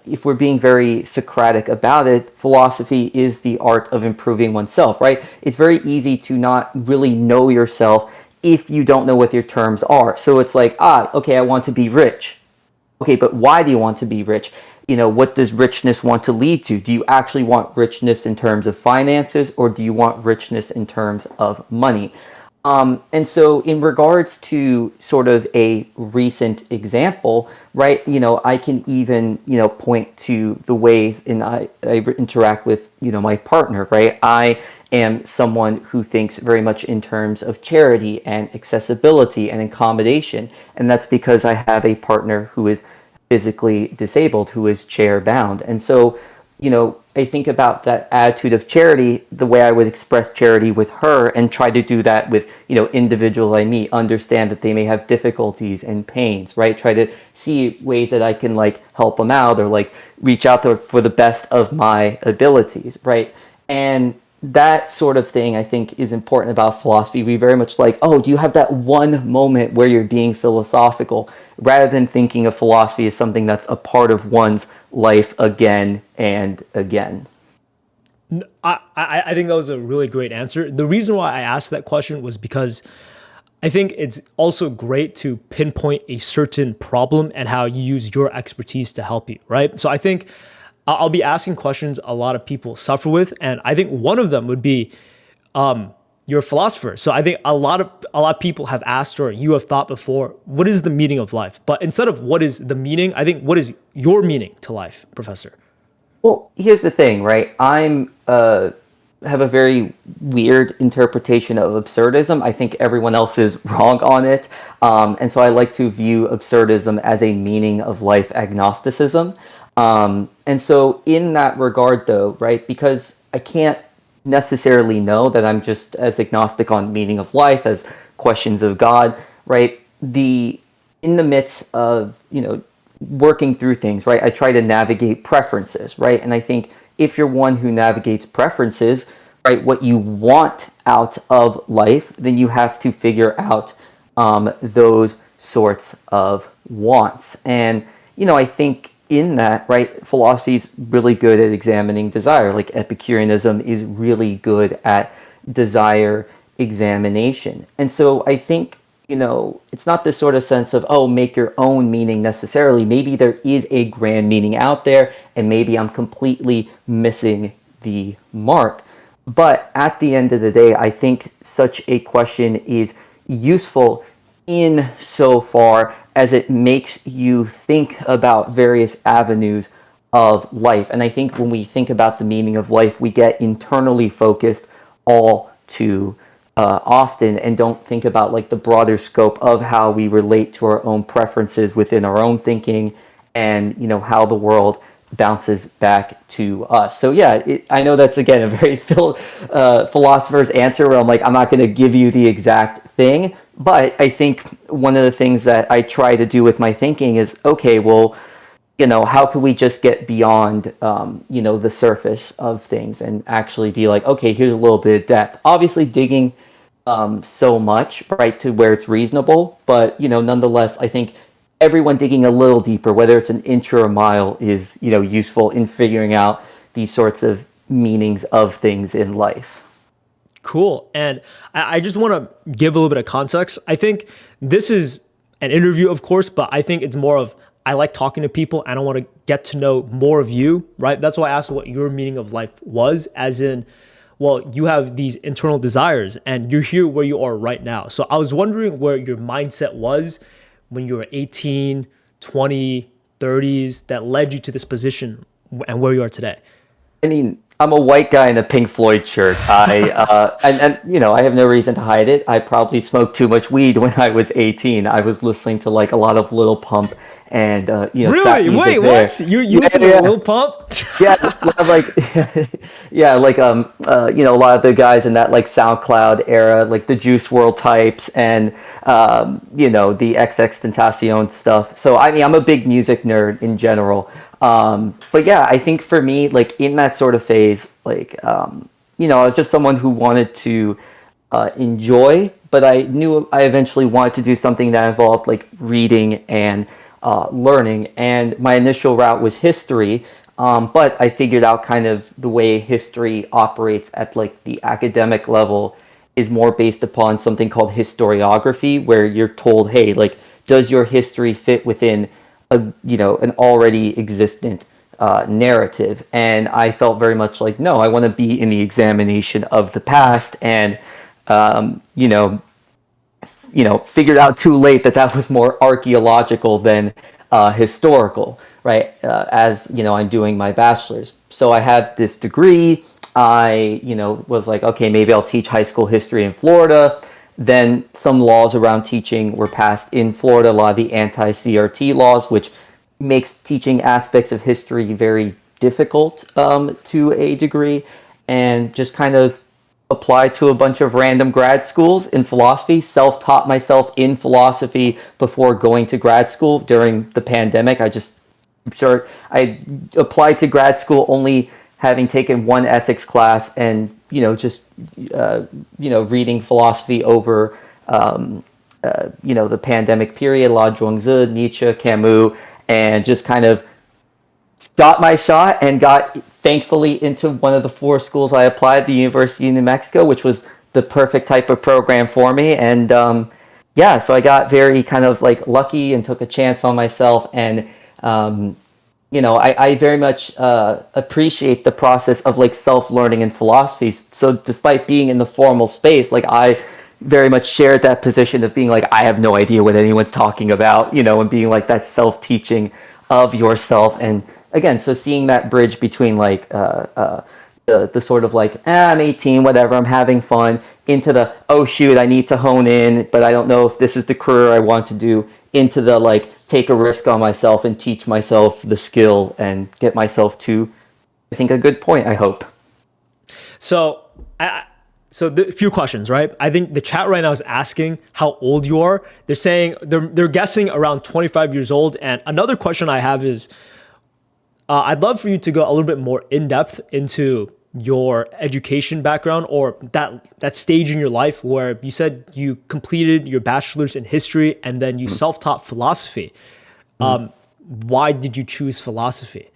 if we're being very Socratic about it, philosophy is the art of improving oneself, right? It's very easy to not really know yourself if you don't know what your terms are. So it's like, okay, I want to be rich. Okay, but why do you want to be rich? You know, what does richness want to lead to? Do you actually want richness in terms of finances, or do you want richness in terms of money? And so in regards to sort of a recent example, right, you know, I can even, you know, point to the ways I interact with, you know, my partner, right? I am someone who thinks very much in terms of charity and accessibility and accommodation. And that's because I have a partner who is physically disabled, who is chair bound. And so, you know, I think about that attitude of charity, the way I would express charity with her, and try to do that with, you know, individuals I meet, understand that they may have difficulties and pains, right? Try to see ways that I can like help them out or like reach out to for the best of my abilities, right? And that sort of thing I think is important about philosophy. We very much like, oh, do you have that one moment where you're being philosophical, rather than thinking of philosophy as something that's a part of one's life again and again. I think that was a really great answer. The reason why I asked that question was because I think it's also great to pinpoint a certain problem and how you use your expertise to help you, right? So I think I'll be asking questions a lot of people suffer with, and I think one of them would be, you're a philosopher. So I think a lot of people have asked, or you have thought before, what is the meaning of life? But instead of what is the meaning, I think what is your meaning to life, Professor? Well, here's the thing, right? I'm have a very weird interpretation of absurdism. I think everyone else is wrong on it. And so I like to view absurdism as a meaning of life agnosticism. And so in that regard, though, right, because I can't necessarily know that I'm just as agnostic on meaning of life as questions of God, right? In the midst of, you know, working through things, right, I try to navigate preferences, right? And I think if you're one who navigates preferences, right, what you want out of life, then you have to figure out those sorts of wants. And, you know, I think in that, right, philosophy is really good at examining desire. Like Epicureanism is really good at desire examination. And so I think, you know, it's not this sort of sense of, oh, make your own meaning necessarily. Maybe there is a grand meaning out there, and maybe I'm completely missing the mark. But at the end of the day, I think such a question is useful in so far as it makes you think about various avenues of life. And I think when we think about the meaning of life, we get internally focused all too often and don't think about like the broader scope of how we relate to our own preferences within our own thinking, and, you know, how the world bounces back to us. So yeah, I know that's again a very philosopher's answer where I'm like, I'm not going to give you the exact thing, but I think one of the things that I try to do with my thinking is, okay, well, you know, how can we just get beyond, you know, the surface of things and actually be like, okay, here's a little bit of depth. Obviously digging so much, right, to where it's reasonable, but, you know, nonetheless, I think everyone digging a little deeper, whether it's an inch or a mile, is, you know, useful in figuring out these sorts of meanings of things in life. Cool. And I just want to give a little bit of context. I think this is an interview, of course, but I think it's more of I like talking to people and I want to get to know more of you, right? That's why I asked what your meaning of life was, as in, well, you have these internal desires and you're here where you are right now. So I was wondering where your mindset was when you were 18, 20, 30s that led you to this position and where you are today. I mean, I'm a white guy in a Pink Floyd shirt. And you know, I have no reason to hide it. I probably smoked too much weed when I was 18. I was listening to like a lot of Lil Pump and trap Really? music Wait, there. what? You listen to Lil Pump? Yeah, like you know, a lot of the guys in that like SoundCloud era, like the Juice World types and you know, the XXXTentacion stuff. So I mean, I'm a big music nerd in general. But yeah, I think for me, like in that sort of phase, like you know, I was just someone who wanted to enjoy, but I knew I eventually wanted to do something that involved like reading and learning. And my initial route was history. But I figured out kind of the way history operates at like the academic level is more based upon something called historiography, where you're told, hey, like, does your history fit within a, you know, an already existent narrative? And I felt very much like, no, I want to be in the examination of the past, and you know, figured out too late that that was more archaeological than historical, right? As you know, I'm doing my bachelor's, so I have this degree. I, you know, was like, okay, maybe I'll teach high school history in Florida. Then some laws around teaching were passed in Florida, a lot of the anti-CRT laws, which makes teaching aspects of history very difficult to a degree, and just kind of applied to a bunch of random grad schools in philosophy, self-taught myself in philosophy before going to grad school during the pandemic. I applied to grad school only having taken one ethics class, and you know, just you know, reading philosophy over you know, the pandemic period, La Zhuangzi, Nietzsche, Camus, and just kind of got my shot and got thankfully into one of the 4 schools I applied, the University of New Mexico, which was the perfect type of program for me. And yeah, so I got very kind of like lucky and took a chance on myself. And you know, I very much appreciate the process of like self-learning in philosophy. So despite being in the formal space, like I very much shared that position of being like, I have no idea what anyone's talking about, you know, and being like that self-teaching of yourself. And again, so seeing that bridge between like the sort of like, I'm 18, whatever, I'm having fun, into the, oh shoot, I need to hone in, but I don't know if this is the career I want to do, into the like, take a risk on myself and teach myself the skill and get myself to, I think, a good point, I hope. So, so a few questions, right? I think the chat right now is asking how old you are. They're saying, they're guessing around 25 years old. And another question I have is, I'd love for you to go a little bit more in depth into your education background, or that stage in your life where you said you completed your bachelor's in history and then you self-taught philosophy. Why did you choose philosophy?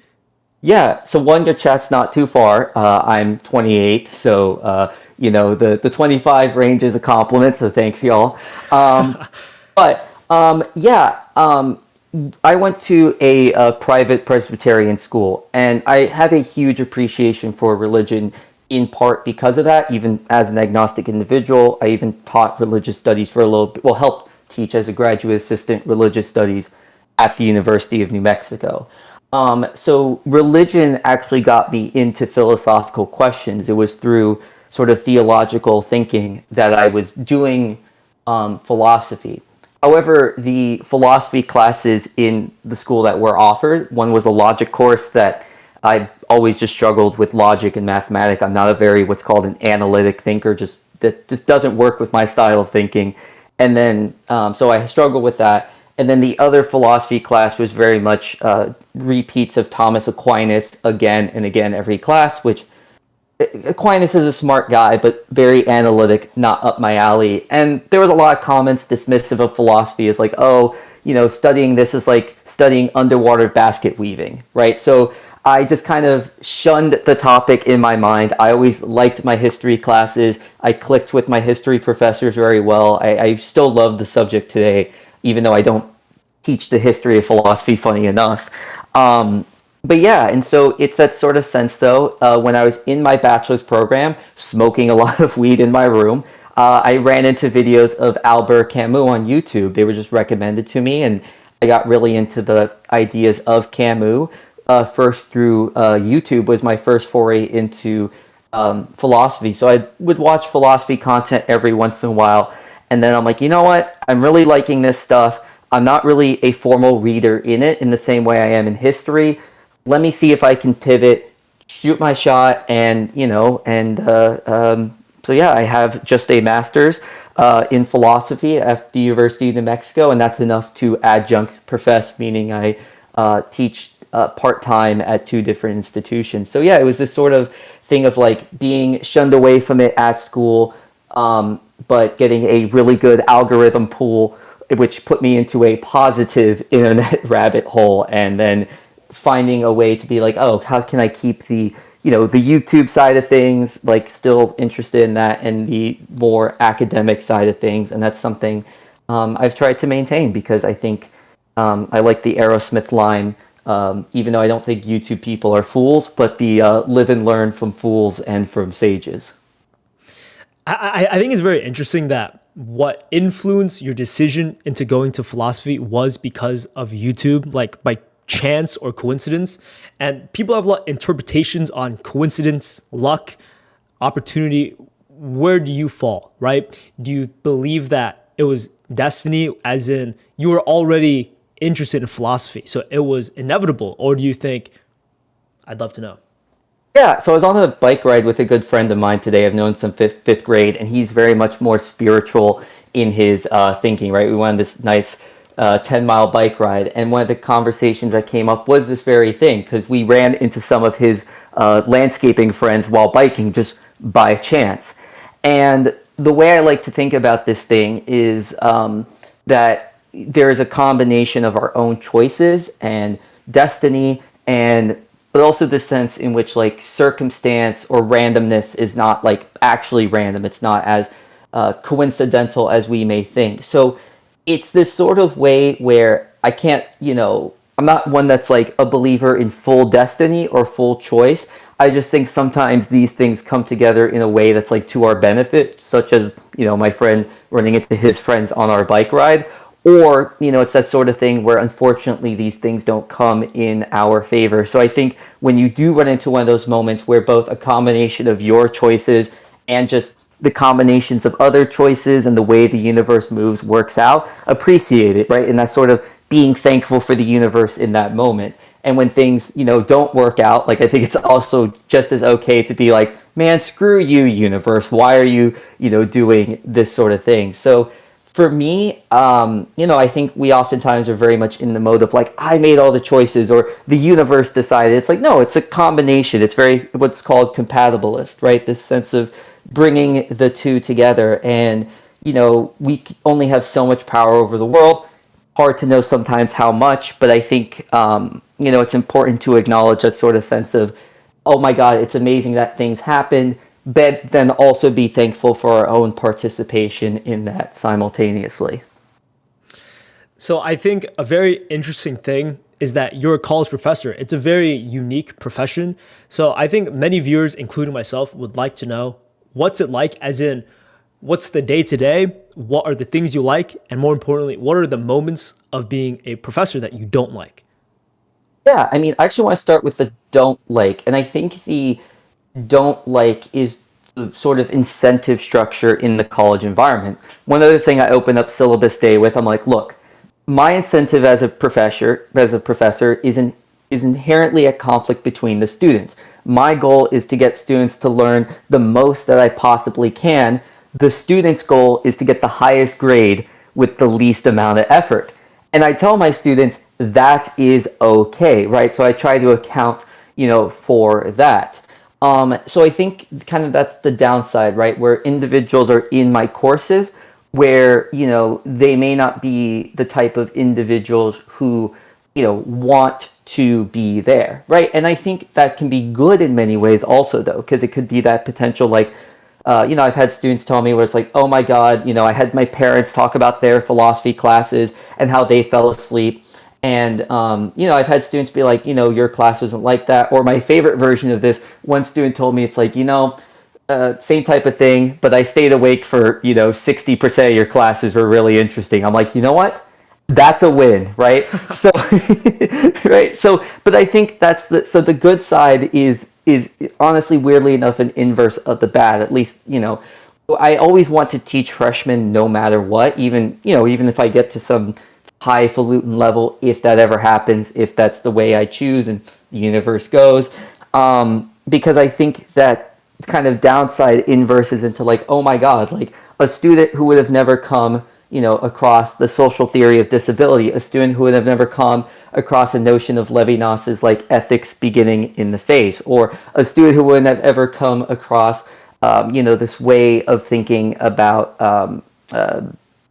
Yeah, so one, your chat's not too far. I'm 28, so you know, the 25 range is a compliment, so thanks y'all. But yeah, I went to a private Presbyterian school, and I have a huge appreciation for religion, in part because of that. Even as an agnostic individual, I even taught religious studies for a little bit, well, helped teach as a graduate assistant religious studies at the University of New Mexico. So religion actually got me into philosophical questions. It was through sort of theological thinking that I was doing philosophy. However, the philosophy classes in the school that were offered, one was a logic course that I always just struggled with logic and mathematics. I'm not a very, what's called an analytic thinker, that just doesn't work with my style of thinking. And then, so I struggled with that. And then the other philosophy class was very much repeats of Thomas Aquinas again and again every class, which Aquinas is a smart guy, but very analytic, not up my alley. And there was a lot of comments dismissive of philosophy as like, oh, you know, studying this is like studying underwater basket weaving, right? So I just kind of shunned the topic in my mind. I always liked my history classes. I clicked with my history professors very well. I still love the subject today, even though I don't teach the history of philosophy, funny enough. But yeah, and so it's that sort of sense, though, when I was in my bachelor's program, smoking a lot of weed in my room, I ran into videos of Albert Camus on YouTube. They were just recommended to me, and I got really into the ideas of Camus. First through YouTube was my first foray into philosophy. So I would watch philosophy content every once in a while, and then I'm like, you know what? I'm really liking this stuff. I'm not really a formal reader in it in the same way I am in history. Let me see if I can pivot, shoot my shot, and so yeah, I have just a master's in philosophy at the University of New Mexico, and that's enough to adjunct profess, meaning I teach part-time at 2 different institutions. So yeah, it was this sort of thing of like being shunned away from it at school, but getting a really good algorithm pool, which put me into a positive internet rabbit hole, and then finding a way to be like, oh, how can I keep the YouTube side of things, like still interested in that, and the more academic side of things. And that's something I've tried to maintain, because I think I like the Aerosmith line, even though I don't think YouTube people are fools, but the live and learn from fools and from sages. I think it's very interesting that what influenced your decision into going to philosophy was because of YouTube, like by chance or coincidence. And people have a lot of interpretations on coincidence, luck, opportunity. Where do you fall, right? Do you believe that it was destiny, as in you were already interested in philosophy, so it was inevitable? Or do you think, I'd love to know. Yeah, so I was on a bike ride with a good friend of mine today. I've known since fifth grade, and he's very much more spiritual in his thinking, right? We went on this nice 10-mile bike ride, and one of the conversations that came up was this very thing, because we ran into some of his landscaping friends while biking just by chance. And the way I like to think about this thing is that there is a combination of our own choices and destiny, but also the sense in which like circumstance or randomness is not like actually random. It's not as coincidental as we may think. So it's this sort of way where I can't, I'm not one that's like a believer in full destiny or full choice. I just think sometimes these things come together in a way that's like to our benefit, such as, my friend running into his friends on our bike ride. Or, it's that sort of thing where unfortunately these things don't come in our favor. So I think when you do run into one of those moments where both a combination of your choices and just the combinations of other choices and the way the universe moves works out, appreciate it, right? And that's sort of being thankful for the universe in that moment. And when things, don't work out, like I think it's also just as okay to be like, man, screw you, universe. Why are you, doing this sort of thing? So for me, I think we oftentimes are very much in the mode of like, I made all the choices or the universe decided. It's like, no, it's a combination. It's very what's called compatibilist, right? This sense of bringing the two together. And, we only have so much power over the world. Hard to know sometimes how much, but I think, it's important to acknowledge that sort of sense of, oh my God, it's amazing that things happen, but then also be thankful for our own participation in that simultaneously. So I think a very interesting thing is that you're a college professor. It's a very unique profession. So I think many viewers, including myself, would like to know, what's it like, as in, what's the day-to-day? What are the things you like? And more importantly, what are the moments of being a professor that you don't like? Yeah, I mean, I actually want to start with the don't like. And I think the don't like is the sort of incentive structure in the college environment. One other thing I open up syllabus day with, I'm like, look, my incentive as a professor is inherently a conflict between the students. My goal is to get students to learn the most that I possibly can. The student's goal is to get the highest grade with the least amount of effort. And I tell my students that is okay, right? So I try to account, for that. So I think kind of that's the downside, right? Where individuals are in my courses where, they may not be the type of individuals who, want to be there, right? And I think that can be good in many ways also, though, because it could be that potential, like, I've had students tell me where it's like, oh my God, I had my parents talk about their philosophy classes and how they fell asleep. And, I've had students be like, your class wasn't like that. Or my favorite version of this, one student told me, it's like, same type of thing, but I stayed awake for, 60% of your classes were really interesting. I'm like, you know what? That's a win, right? So, right. So, but I think so the good side is honestly, weirdly enough, an inverse of the bad. At least, I always want to teach freshmen no matter what, even if I get to some highfalutin level, if that ever happens, if that's the way I choose and the universe goes. Because I think that kind of downside inverses into like, oh my God, like a student who would have never come across the social theory of disability, a student who would have never come across a notion of Levinas's like ethics beginning in the face, or a student who wouldn't have ever come across, this way of thinking about,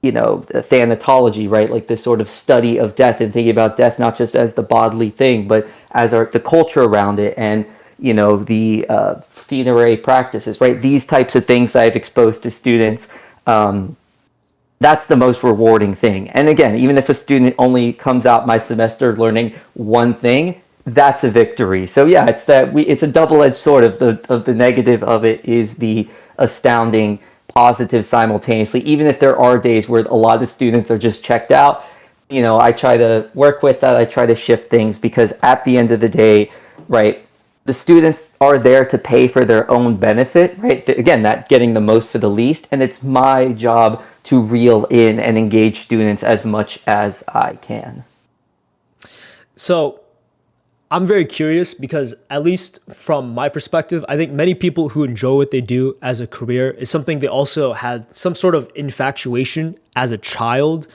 thanatology, right? Like this sort of study of death and thinking about death not just as the bodily thing, but as the culture around it and, the funerary practices, right? These types of things that I've exposed to students, that's the most rewarding thing. And again, even if a student only comes out my semester learning one thing, that's a victory. So yeah, it's a double-edged sword of the negative of it is the astounding positive simultaneously. Even if there are days where a lot of students are just checked out, I try to work with that. I try to shift things because at the end of the day, right, the students are there to pay for their own benefit, right? Again, that getting the most for the least. And it's my job to reel in and engage students as much as I can. So I'm very curious because, at least from my perspective, I think many people who enjoy what they do as a career is something they also had some sort of infatuation as a child.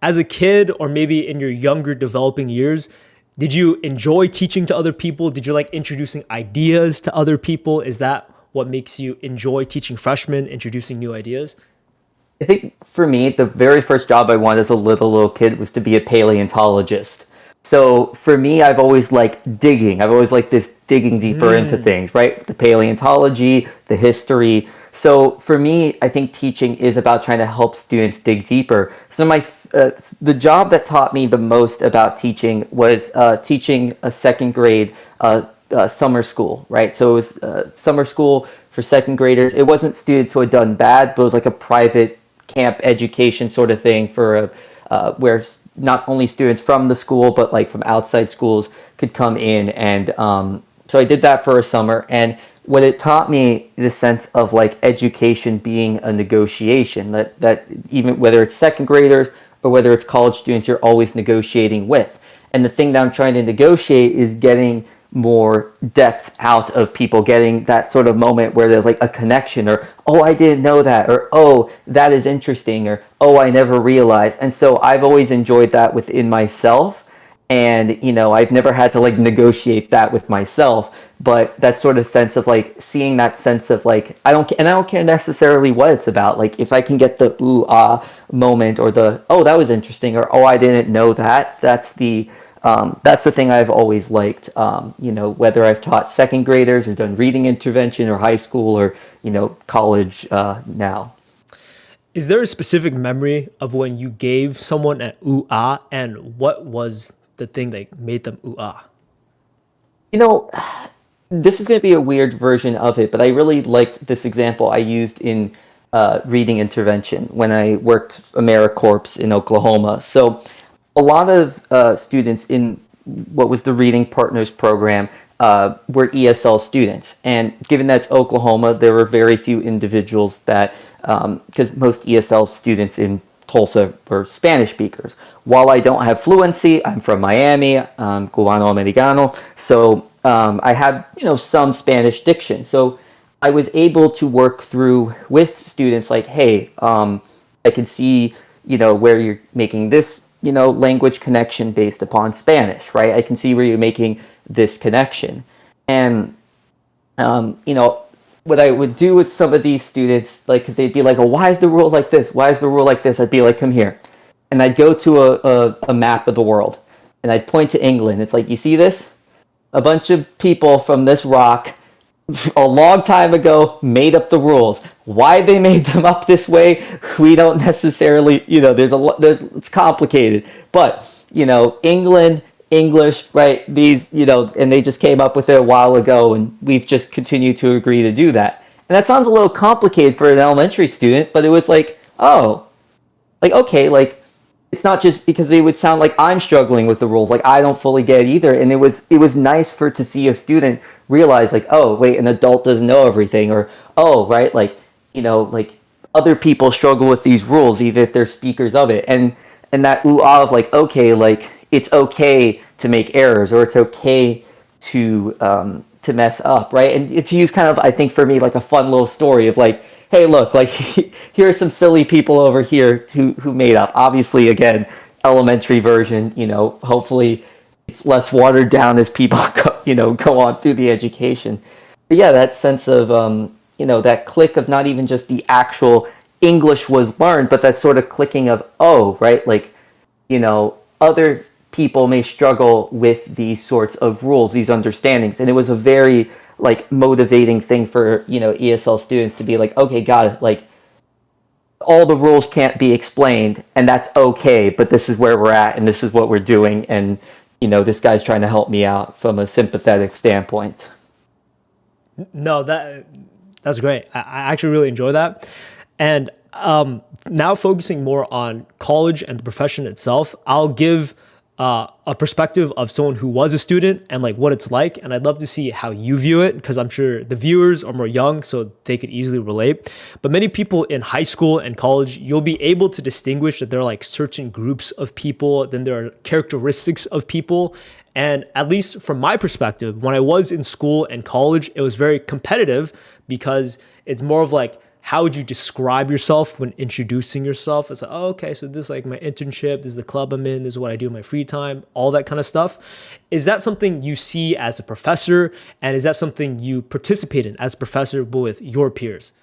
As a kid, or maybe in your younger developing years, did you enjoy teaching to other people? Did you like introducing ideas to other people? Is that what makes you enjoy teaching freshmen, introducing new ideas? I think for me, the very first job I wanted as a little kid was to be a paleontologist. So for me, I've always liked digging. I've always liked this digging deeper into things, right? The paleontology, the history. So for me, I think teaching is about trying to help students dig deeper. So the job that taught me the most about teaching was teaching a second grade summer school, right? So it was summer school for second graders. It wasn't students who had done bad, but it was like a private camp education sort of thing for where not only students from the school, but like from outside schools could come in. And so I did that for a summer. And what it taught me, the sense of like education being a negotiation, that even whether it's second graders or whether it's college students, you're always negotiating with. And the thing that I'm trying to negotiate is getting more depth out of people, getting that sort of moment where there's like a connection, or, oh, I didn't know that, or, oh, that is interesting, or, oh, I never realized. And so I've always enjoyed that within myself. And, I've never had to like negotiate that with myself, but that sort of sense of like seeing that sense of like, I don't care necessarily what it's about. Like if I can get the ooh, ah moment, or the, oh, that was interesting, or, oh, I didn't know that, that's the thing I've always liked, whether I've taught second graders or done reading intervention or high school or, college now. Is there a specific memory of when you gave someone an ooh ah, and what was the thing that made them ooh ah? This is going to be a weird version of it, but I really liked this example I used in reading intervention when I worked AmeriCorps in Oklahoma. So a lot of students in what was the Reading Partners program were ESL students. And given that's Oklahoma, there were very few individuals that, because most ESL students in Tulsa were Spanish speakers. While I don't have fluency, I'm from Miami, I'm Cubano-Americano, so I had, some Spanish diction. So I was able to work through with students like, hey, I can see, where you're making this language connection based upon Spanish, right? I can see where you're making this connection. And, what I would do with some of these students, like, because they'd be like, oh, why is the rule like this? Why is the rule like this? I'd be like, come here. And I'd go to a map of the world. and I'd point to England. It's like, you see this? A bunch of people from this rock a long time ago made up the rules. Why they made them up this way, we don't necessarily, it's complicated. But, England, English, right? These, and they just came up with it a while ago, and we've just continued to agree to do that. And that sounds a little complicated for an elementary student, but it was like, oh, like, okay, like, it's not just because they would sound like I'm struggling with the rules, like I don't fully get it either. And it was nice to see a student realize, like, oh wait, an adult doesn't know everything, or oh right, like, like other people struggle with these rules even if they're speakers of it, and that ooh-ah of like, okay, like it's okay to make errors, or it's okay to mess up, right? And to use kind of, I think for me, like a fun little story of like, hey, look, like here are some silly people over here who made up. Obviously, again, elementary version, hopefully it's less watered down as people go on through the education. But yeah, that sense of, that click of not even just the actual English was learned, but that sort of clicking of, oh, right, like, other people may struggle with these sorts of rules, these understandings. And it was a very like motivating thing for, ESL students to be like, okay, got it. Like all the rules can't be explained, and that's okay, but this is where we're at and this is what we're doing. And, this guy's trying to help me out from a sympathetic standpoint. No, that's great. I actually really enjoy that. And now focusing more on college and the profession itself, I'll give a perspective of someone who was a student and like what it's like. And I'd love to see how you view it, because I'm sure the viewers are more young, so they could easily relate. But many people in high school and college, you'll be able to distinguish that there are like certain groups of people, then there are characteristics of people. And at least from my perspective, when I was in school and college, it was very competitive, because it's more of like, how would you describe yourself when introducing yourself? It's like, oh, okay, so this is like my internship, this is the club I'm in, this is what I do in my free time, all that kind of stuff. Is that something you see as a professor? And is that something you participate in as a professor with your peers?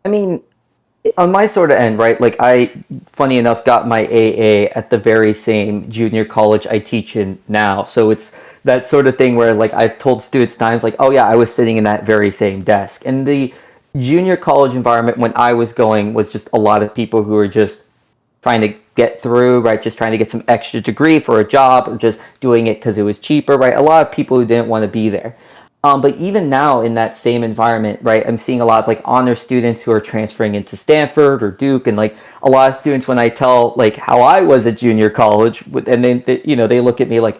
I mean, on my sort of end, right, like I, funny enough, got my AA at the very same junior college I teach in now. So it's that sort of thing where like I've told students times like, oh yeah, I was sitting in that very same desk. And the junior college environment when I was going was just a lot of people who were just trying to get through, right? Just trying to get some extra degree for a job, or just doing it because it was cheaper, right? A lot of people who didn't want to be there. But even now in that same environment, right, I'm seeing a lot of like honor students who are transferring into Stanford or Duke, and like a lot of students, when I tell like how I was at junior college, and then they look at me like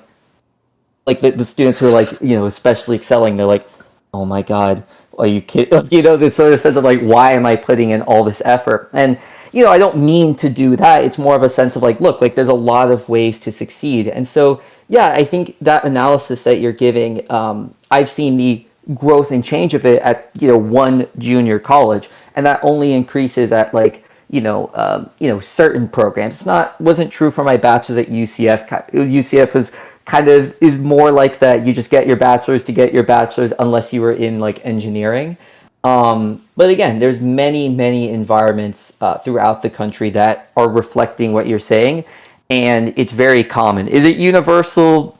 the students who are like especially excelling, they're like, oh my God, are you kidding? This sort of sense of like, why am I putting in all this effort? And I don't mean to do that. It's more of a sense of like, look, like there's a lot of ways to succeed. And so, yeah, I think that analysis that you're giving, I've seen the growth and change of it at, one junior college. And that only increases at like, certain programs. Wasn't true for my bachelor's at UCF. UCF was kind of is more like that. You just get your bachelor's to get your bachelor's, unless you were in like engineering. But again, there's many environments throughout the country that are reflecting what you're saying, and it's very common. Is it universal?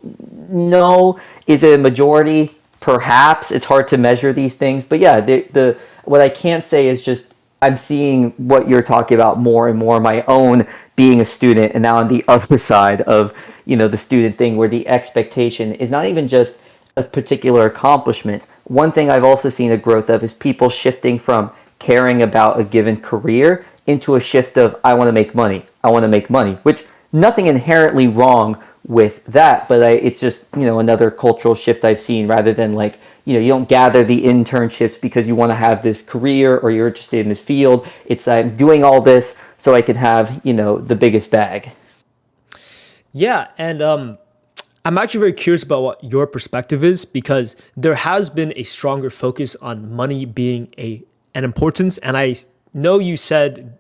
No. Is it a majority? Perhaps. It's hard to measure these things, but yeah, the what I can't say is just I'm seeing what you're talking about more and more, my own being a student, and now on the other side of the student thing, where the expectation is not even just a particular accomplishment. One thing I've also seen a growth of is people shifting from caring about a given career into a shift of, I want to make money, which nothing inherently wrong with that, but it's just, another cultural shift I've seen, rather than like, you don't gather the internships because you want to have this career or you're interested in this field. It's I'm doing all this so I can have, the biggest bag. Yeah, and I'm actually very curious about what your perspective is, because there has been a stronger focus on money being an importance. And I know you said,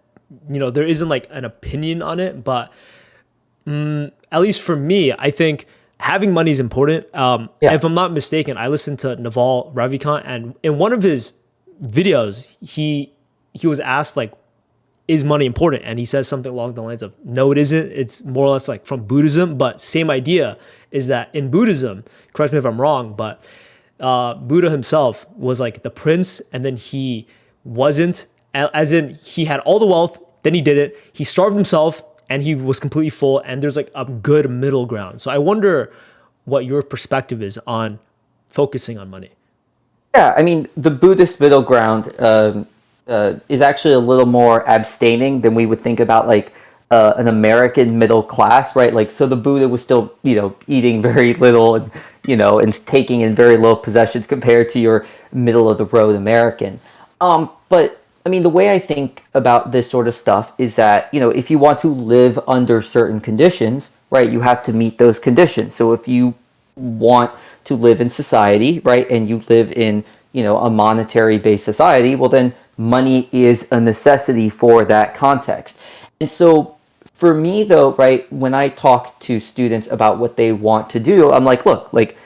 there isn't like an opinion on it, but at least for me, I think having money is important. If I'm not mistaken, I listened to Naval Ravikant, and in one of his videos, he was asked like, is money important? And he says something along the lines of, no, it isn't. It's more or less like from Buddhism, but same idea is that in Buddhism, correct me if I'm wrong, but Buddha himself was like the prince, and then he wasn't, as in he had all the wealth, then he did it. He starved himself and he was completely full, and there's like a good middle ground. So I wonder what your perspective is on focusing on money. Yeah, I mean, the Buddhist middle ground is actually a little more abstaining than we would think about, like an American middle class, right? Like, so the Buddha was still, eating very little and, and taking in very low possessions compared to your middle of the road American. But I mean, the way I think about this sort of stuff is that, if you want to live under certain conditions, right, you have to meet those conditions. So if you want to live in society, right, and you live in, a monetary-based society, well, then money is a necessity for that context. And so for me, though, right, when I talk to students about what they want to do, I'm like, look, like,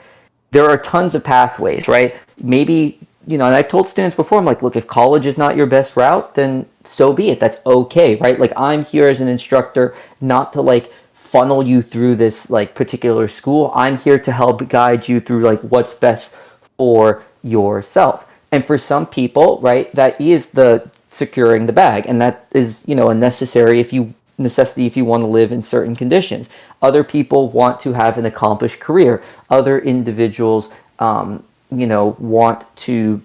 there are tons of pathways, right? Maybe, and I've told students before, I'm like, look, if college is not your best route, then so be it. That's okay, right? Like, I'm here as an instructor not to, like, funnel you through this, like, particular school. I'm here to help guide you through, like, what's best for yourself. And for some people, right, that is the securing the bag, and that is, a necessity if you want to live in certain conditions. Other people want to have an accomplished career. Other individuals, want to,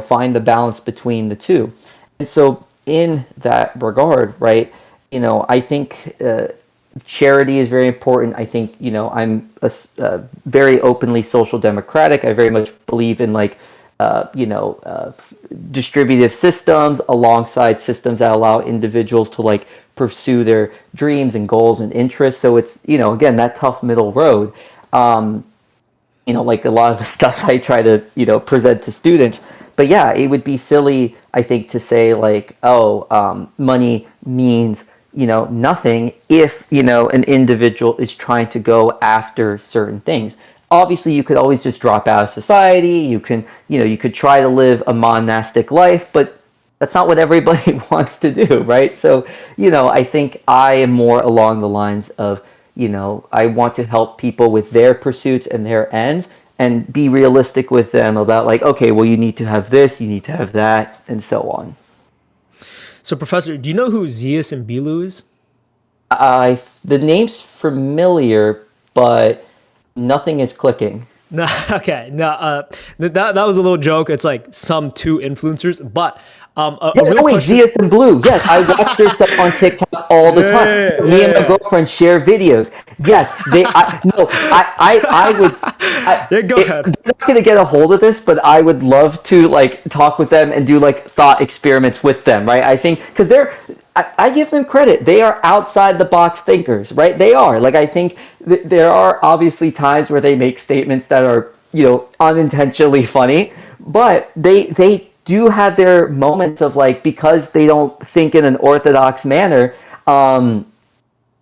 find the balance between the two. And so in that regard, right, I think charity is very important. I think, I'm very openly social democratic. I very much believe in, like, distributive systems alongside systems that allow individuals to, like, pursue their dreams and goals and interests. So it's, again, that tough middle road. Like a lot of the stuff I try to, present to students. But yeah, it would be silly, I think, to say, like, money means, nothing if, an individual is trying to go after certain things. Obviously, you could always just drop out of society. You can, you could try to live a monastic life, but that's not what everybody wants to do, right? So, I think I am more along the lines of, I want to help people with their pursuits and their ends and be realistic with them about, like, okay, well, you need to have this, you need to have that, and so on. So, Professor, do you know who Zeus and Bilu is? The name's familiar, but nothing is clicking. No, okay, no, that was a little joke. It's like some two influencers, but Zeus and Blue. Yes, I watch their stuff on TikTok all the time. Me and my girlfriend share videos. Yes, I would. Go ahead. They're not gonna get a hold of this, but I would love to, like, talk with them and do, like, thought experiments with them. Right? I think because I give them credit. They are outside the box thinkers, right? They are. Like, I think there are obviously times where they make statements that are, unintentionally funny, but they do have their moments of, like, because they don't think in an orthodox manner. So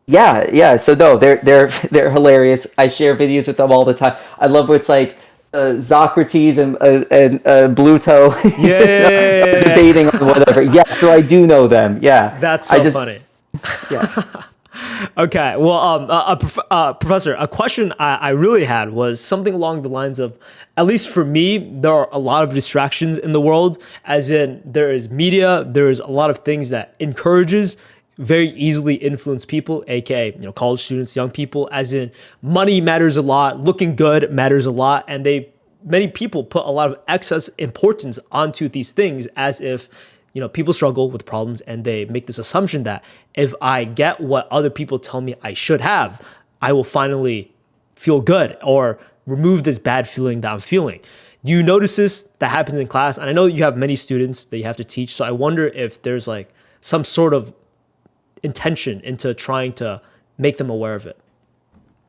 no, they're hilarious. I share videos with them all the time. I love what's like Socrates and Bluto debating on whatever. Yeah, so I do know them. Yeah, that's so funny. Yes. Okay, well, Professor, a question I really had was something along the lines of, at least for me, there are a lot of distractions in the world, as in there is media, there is a lot of things that encourages, very easily influence people, aka, college students, young people, as in money matters a lot, looking good matters a lot, and many people put a lot of excess importance onto these things as if, people struggle with problems, and they make this assumption that if I get what other people tell me I should have, I will finally feel good or remove this bad feeling that I'm feeling. Do you notice this that happens in class? And I know you have many students that you have to teach, so I wonder if there's, like, some sort of intention into trying to make them aware of it.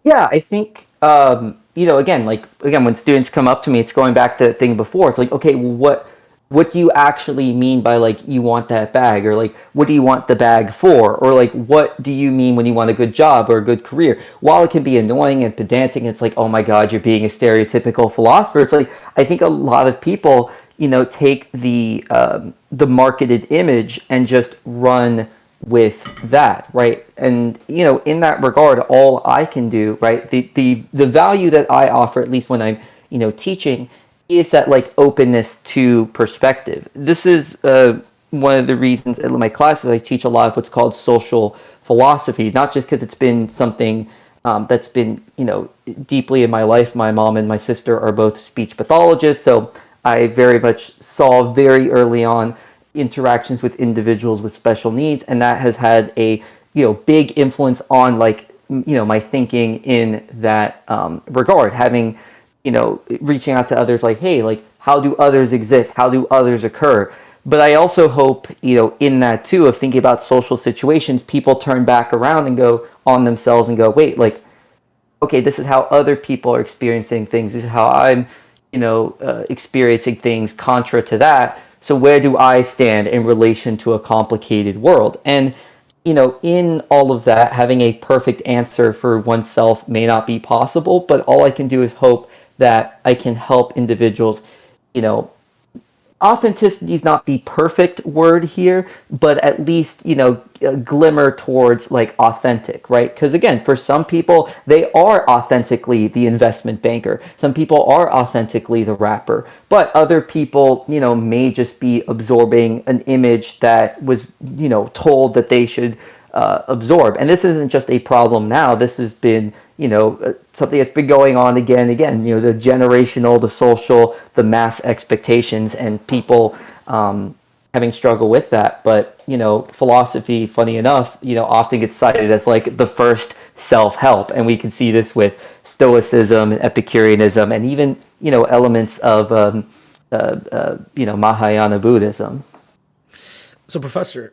Yeah, I think, again, when students come up to me, it's going back to the thing before. It's like, okay, well, what do you actually mean by, like, you want that bag? Or, like, what do you want the bag for? Or, like, what do you mean when you want a good job or a good career? While it can be annoying and pedantic, it's like, oh my God, you're being a stereotypical philosopher. It's like, I think a lot of people, take the marketed image and just run with that, right? And in that regard, all I can do, right, the value that I offer, at least when I'm teaching, is that like openness to perspective. This is one of the reasons in my classes I teach a lot of what's called social philosophy, not just because it's been something that's been deeply in my life. My mom and my sister are both speech pathologists, so I very much saw very early on interactions with individuals with special needs, and that has had a big influence on like my thinking in that regard. Having reaching out to others like, hey, like, how do others exist? How do others occur? But I also hope, in that too, of thinking about social situations, people turn back around and go on themselves and go, wait, like, okay, this is how other people are experiencing things. This is how I'm, experiencing things contra to that. So where do I stand in relation to a complicated world? And, in all of that, having a perfect answer for oneself may not be possible, but all I can do is hope that I can help individuals. Authenticity is not the perfect word here, but at least, glimmer towards like authentic, right? Because again, for some people, they are authentically the investment banker. Some people are authentically the rapper, but other people, may just be absorbing an image that was, told that they should absorb. And this isn't just a problem now. This has been something that's been going on again and again, the generational, the social, the mass expectations, and people having struggled with that. But, philosophy, funny enough, often gets cited as like the first self-help. And we can see this with Stoicism and Epicureanism and even, elements of, Mahayana Buddhism. So, Professor,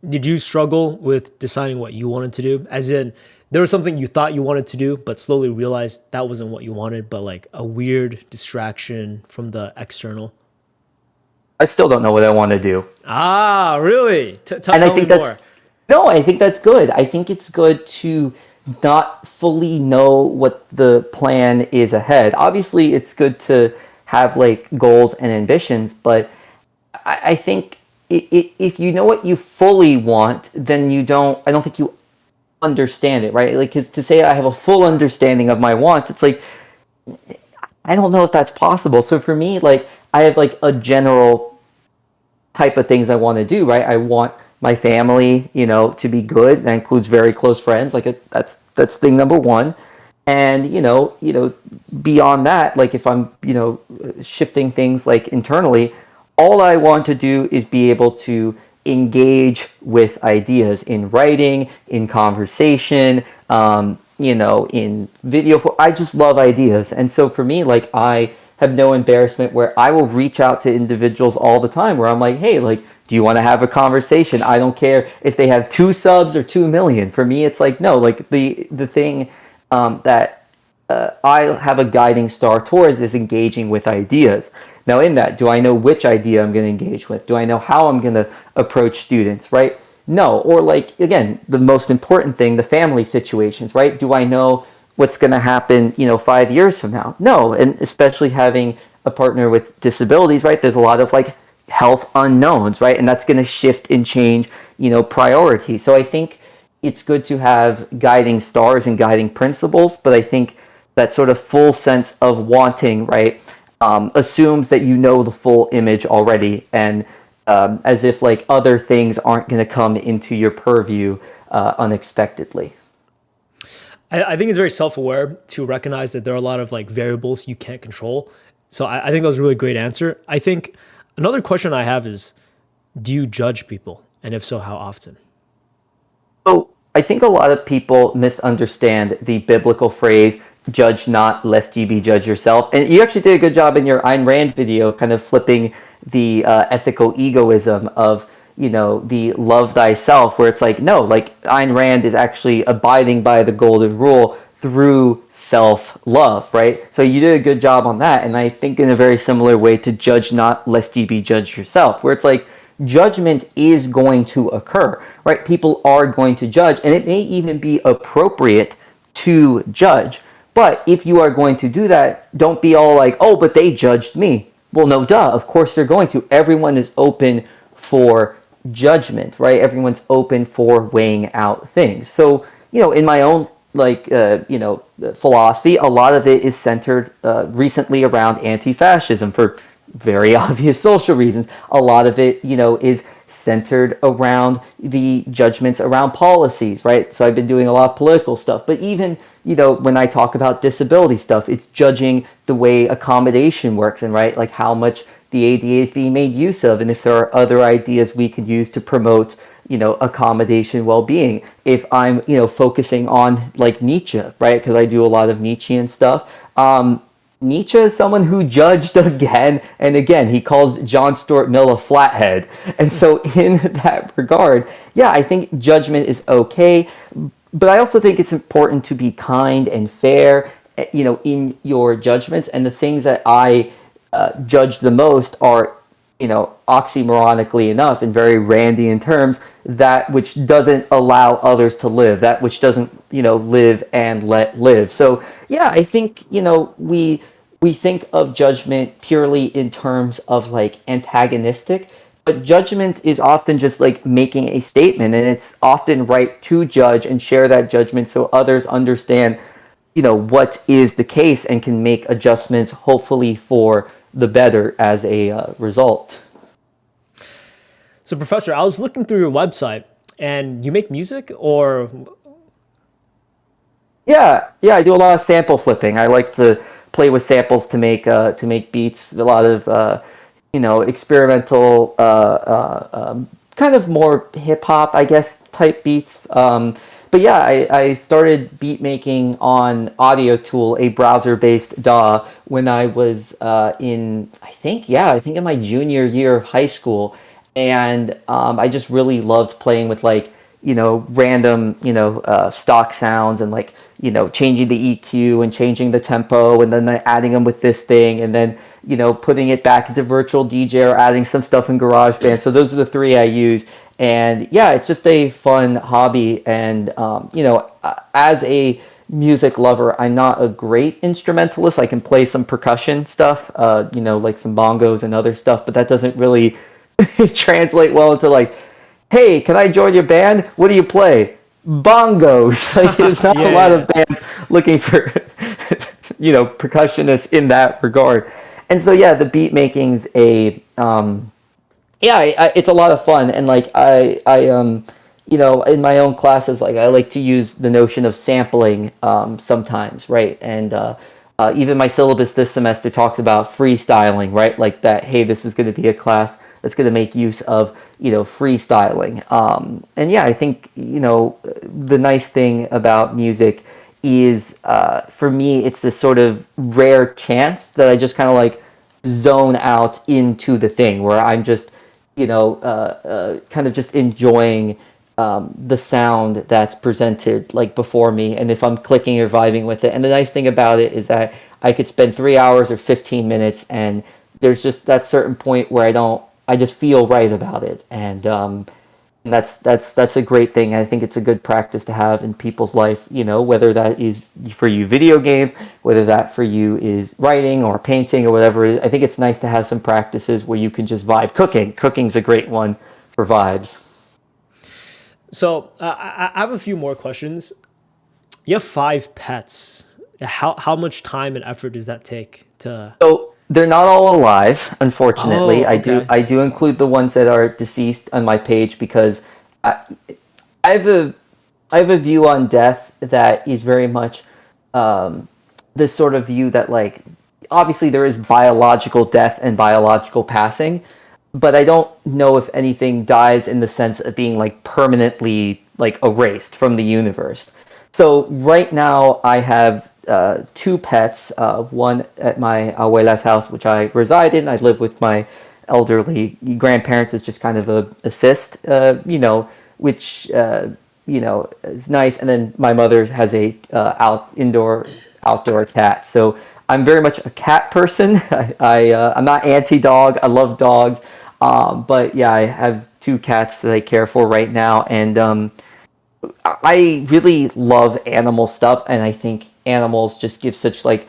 did you struggle with deciding what you wanted to do? As in, there was something you thought you wanted to do, but slowly realized that wasn't what you wanted, but like a weird distraction from the external? I still don't know what I want to do. Ah, really? Tell I me think more. I think that's good. I think it's good to not fully know what the plan is ahead. Obviously, it's good to have like goals and ambitions, but I think if you know what you fully want, then I don't think you understand it, right? Like, because to say I have a full understanding of my wants, it's like, I don't know if that's possible. So for me, like, I have like a general type of things I want to do, right? I want my family, to be good. That includes very close friends. Like that's thing number one. And, beyond that, like if I'm, shifting things like internally, all I want to do is be able to engage with ideas in writing, in conversation, in video. I just love ideas. And so for me, like, I have no embarrassment where I will reach out to individuals all the time where I'm like, hey, like, do you want to have a conversation? I don't care if they have 2 subs or 2 million. For me, it's like, no, like the thing that I have a guiding star towards is engaging with ideas. Now in that, do I know which idea I'm going to engage with? Do I know how I'm going to approach students, right? No. Or like, again, the most important thing, the family situations, right? Do I know what's going to happen, 5 years from now? No. And especially having a partner with disabilities, right? There's a lot of like health unknowns, right? And that's going to shift and change, priorities. So I think it's good to have guiding stars and guiding principles, but I think that sort of full sense of wanting, right, assumes that you know the full image already, and as if like other things aren't going to come into your purview unexpectedly. I think it's very self-aware to recognize that there are a lot of like variables you can't control. So I think that was a really great answer. I think another question I have is, do you judge people? And if so, how often? So I think a lot of people misunderstand the biblical phrase, judge not lest ye be judged yourself. And you actually did a good job in your Ayn Rand video, kind of flipping the ethical egoism of, the love thyself, where it's like, no, like Ayn Rand is actually abiding by the golden rule through self-love, right? So you did a good job on that. And I think in a very similar way to judge not lest ye be judged yourself, where it's like, judgment is going to occur, right? People are going to judge, and it may even be appropriate to judge. But if you are going to do that, don't be all like, oh, but they judged me. Well, no, duh. Of course they're going to. Everyone is open for judgment, right? Everyone's open for weighing out things. So, in my own philosophy, a lot of it is centered recently around anti-fascism for very obvious social reasons. A lot of it, is centered around the judgments around policies, right? So I've been doing a lot of political stuff, but even, when I talk about disability stuff, it's judging the way accommodation works and, right, like how much the ADA is being made use of, and if there are other ideas we could use to promote, accommodation well-being. If I'm, focusing on like Nietzsche, right, because I do a lot of Nietzschean stuff, Nietzsche is someone who judged again and again. He calls John Stuart Mill a flathead. And so in that regard, yeah, I think judgment is okay. But I also think it's important to be kind and fair, in your judgments. And the things that I judge the most are, oxymoronically enough, in very Randian terms, that which doesn't allow others to live, that which doesn't, live and let live. So yeah, I think, we think of judgment purely in terms of like antagonistic, but judgment is often just like making a statement, and it's often right to judge and share that judgment so others understand, what is the case and can make adjustments, hopefully for the better as a result. So, Professor, I was looking through your website, and you make music, or? Yeah, I do a lot of sample flipping. I like to play with samples to make beats. A lot of experimental, kind of more hip hop, I guess, type beats. But yeah, I started beat making on Audio Tool, a browser-based DAW, when I was in my junior year of high school, and I just really loved playing with like random stock sounds and like changing the EQ and changing the tempo and then adding them with this thing and then putting it back into virtual DJ or adding some stuff in GarageBand. So those are the three I use. And yeah, it's just a fun hobby. And, as a music lover, I'm not a great instrumentalist. I can play some percussion stuff, like some bongos and other stuff, but that doesn't really translate well into like, hey, can I join your band? What do you play? Bongos. Like, there's not a lot of bands looking for, percussionists in that regard. And so, yeah, the beat making's it's a lot of fun. And like in my own classes, like I like to use the notion of sampling sometimes, right? And even my syllabus this semester talks about freestyling, right? Like that, hey, this is going to be a class that's going to make use of, freestyling. And yeah, I think, the nice thing about music is, for me, it's this sort of rare chance that I just kind of like zone out into the thing where I'm just, kind of just enjoying the sound that's presented like before me, and if I'm clicking or vibing with it. And the nice thing about it is that I could spend 3 hours or 15 minutes, and there's just that certain point where I just feel right about it, and that's a great thing. I think it's a good practice to have in people's life, whether that is for you video games, whether that for you is writing or painting or whatever it is. I think it's nice to have some practices where you can just vibe. Cooking's a great one for vibes. So I have a few more questions. You have 5 pets. How much time and effort does that take to? So they're not all alive, unfortunately. Oh, okay. I do include the ones that are deceased on my page because I have a view on death that is very much this sort of view that, like, obviously there is biological death and biological passing, but I don't know if anything dies in the sense of being like permanently like erased from the universe. So right now I have 2 pets, one at my abuela's house, which I reside in. I live with my elderly grandparents as just kind of a assist, which is nice. And then my mother has a outdoor cat. So I'm very much a cat person. I'm not anti-dog. I love dogs. But yeah, I have 2 cats that I care for right now. And I really love animal stuff. And I think animals just give such like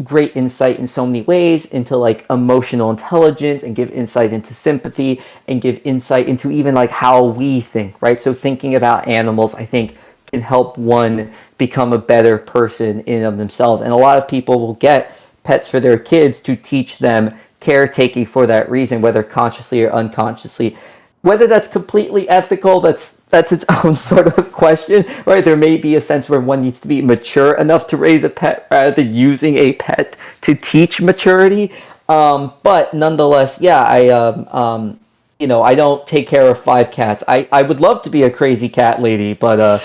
great insight in so many ways into like emotional intelligence, and give insight into sympathy, and give insight into even like how we think, right? So thinking about animals, I think, can help one become a better person in and of themselves. And a lot of people will get pets for their kids to teach them caretaking for that reason, whether consciously or unconsciously. Whether that's completely ethical, that's its own sort of question, right? There may be a sense where one needs to be mature enough to raise a pet rather than using a pet to teach maturity. But nonetheless, yeah, I don't take care of 5 cats. I would love to be a crazy cat lady, but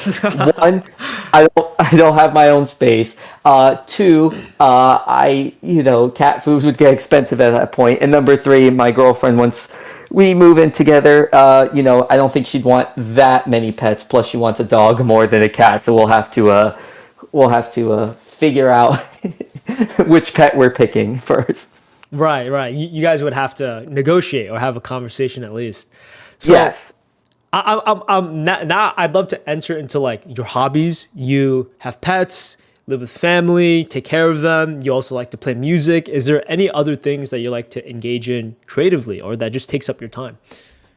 one, I don't have my own space. Two, cat food would get expensive at that point. And number three, my girlfriend, once we move in together, I don't think she'd want that many pets. Plus, she wants a dog more than a cat. So we'll have to figure out which pet we're picking first. Right. You guys would have to negotiate or have a conversation at least. So Yes. I'm now I'd love to enter into like your hobbies. You have pets, live with family, take care of them. You also like to play music. Is there any other things that you like to engage in creatively, or that just takes up your time?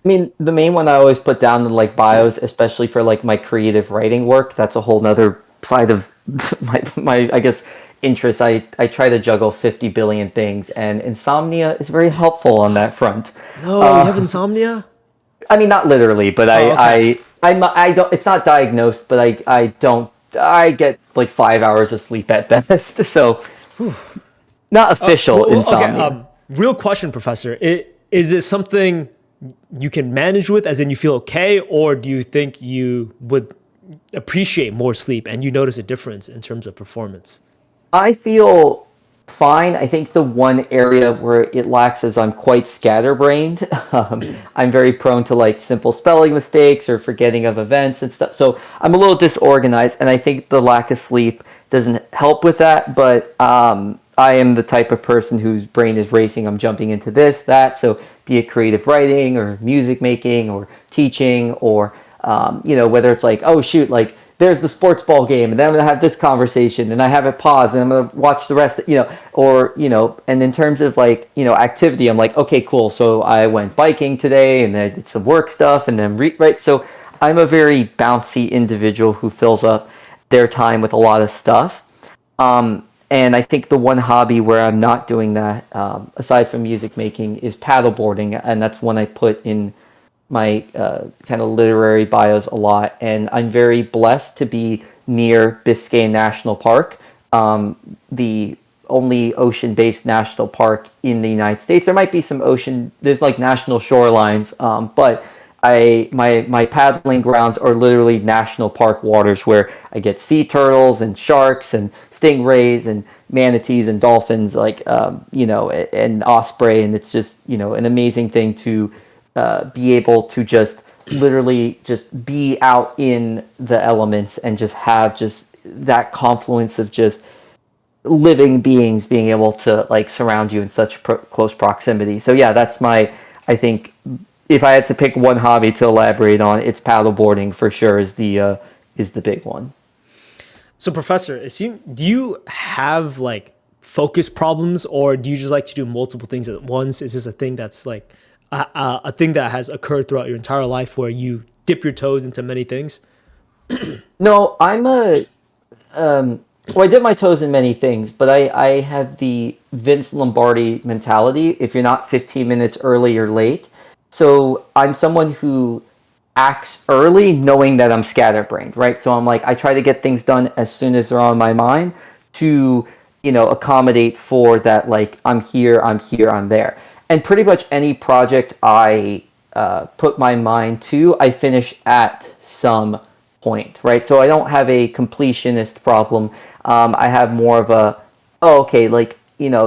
I mean, the main one I always put down in like bios, especially for like my creative writing work. That's a whole nother side of my I guess interests. I try to juggle 50 billion things, and insomnia is very helpful on that front. No, you have insomnia? I mean, not literally, but okay. I don't. It's not diagnosed, but I don't. I get like 5 hours of sleep at best, so not official insomnia. Okay, real question, Professor. Is it something you can manage with, as in you feel okay, or do you think you would appreciate more sleep and you notice a difference in terms of performance? I feel fine. I think the one area where it lacks is I'm quite scatterbrained. I'm very prone to like simple spelling mistakes or forgetting of events and stuff. So I'm a little disorganized, and I think the lack of sleep doesn't help with that. But I am the type of person whose brain is racing. I'm jumping into this, that. So be it creative writing or music making or teaching, or whether it's like, oh shoot, like there's the sports ball game, and then I'm gonna have this conversation, and I have it paused, and I'm gonna watch the rest, and in terms of like, activity, I'm like, okay, cool. So I went biking today, and I did some work stuff, and then right. So I'm a very bouncy individual who fills up their time with a lot of stuff. And I think the one hobby where I'm not doing that, aside from music making, is paddleboarding, and that's one I put in my kind of literary bios a lot. And I'm very blessed to be near Biscayne National Park, the only ocean-based national park in the United States. There might be some ocean, there's like national shorelines, but my paddling grounds are literally national park waters, where I get sea turtles and sharks and stingrays and manatees and dolphins, and osprey. And it's just, an amazing thing to be able to just literally just be out in the elements and just have just that confluence of just living beings being able to like surround you in such close proximity. So yeah, that's I think if I had to pick one hobby to elaborate on, it's paddleboarding for sure is the big one. So, Professor, do you have like focus problems, or do you just like to do multiple things at once? Is this a thing that's like a thing that has occurred throughout your entire life, where you dip your toes into many things? No, I dip my toes in many things, but I have the Vince Lombardi mentality. If you're not 15 minutes early, you're late. So I'm someone who acts early knowing that I'm scatterbrained, right? So I'm like, I try to get things done as soon as they're on my mind to, accommodate for that, like, I'm here, I'm there. And pretty much any project I put my mind to, I finish at some point, right? So I don't have a completionist problem. I have more of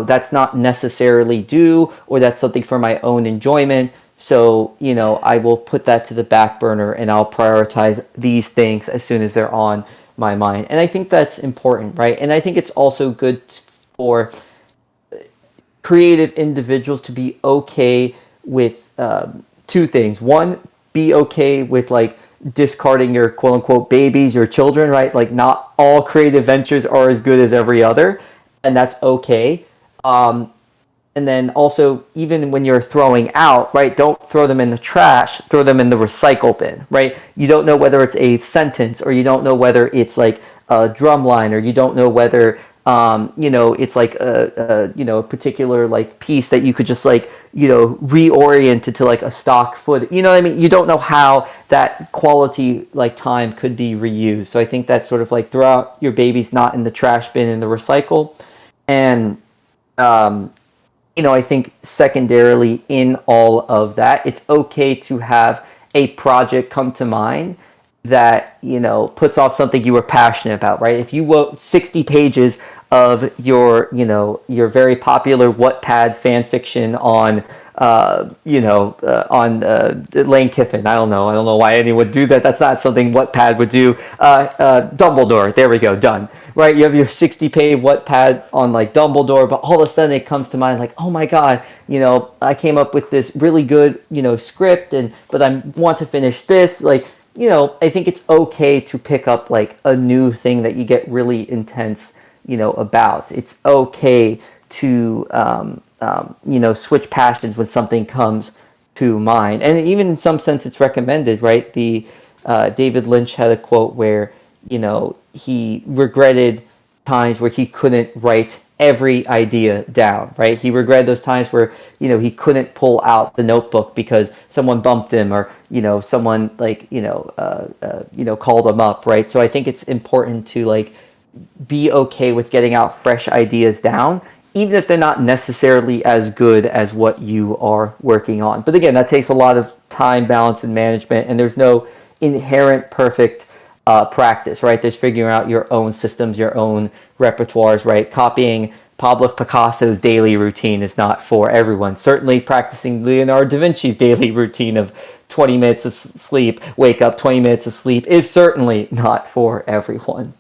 that's not necessarily due, or that's something for my own enjoyment. So, I will put that to the back burner, and I'll prioritize these things as soon as they're on my mind. And I think that's important, right? And I think it's also good for creative individuals to be okay with two things. One, be okay with like discarding your quote unquote babies, your children, right? Like not all creative ventures are as good as every other. and that's okay. And then also, even when you're throwing out, right, don't throw them in the trash, throw them in the recycle bin, right? You don't know whether it's a sentence, or you don't know whether it's like a drum line, or you don't know whether, it's like a particular like piece that you could just like, reorient it to like a stock foot. You know what I mean? You don't know how that quality like time could be reused. So I think that's sort of like throw out your babies not in the trash bin, in the recycle. And, I think secondarily in all of that, it's okay to have a project come to mind that, puts off something you were passionate about, right? If you wrote 60 pages of your very popular Wattpad fan fiction on, Lane Kiffin. I don't know why anyone would do that. That's not something Wattpad would do. Dumbledore. There we go. Done. Right. You have your 60-page Wattpad on like Dumbledore, but all of a sudden it comes to mind like, oh my God, I came up with this really good, script, but I want to finish this. Like, I think it's okay to pick up like a new thing that you get really intense, about. It's okay to, switch passions when something comes to mind. And even in some sense, it's recommended, right? David Lynch had a quote where, he regretted times where he couldn't write every idea down, right? He regretted those times where, he couldn't pull out the notebook because someone bumped him, or, someone like, called him up, right? So I think it's important to like be okay with getting out fresh ideas down, even if they're not necessarily as good as what you are working on. But again, that takes a lot of time, balance, and management, and there's no inherent perfect practice, right? There's figuring out your own systems, your own repertoires, right? Copying Pablo Picasso's daily routine is not for everyone. Certainly practicing Leonardo da Vinci's daily routine of 20 minutes of sleep, wake up, 20 minutes of sleep is certainly not for everyone.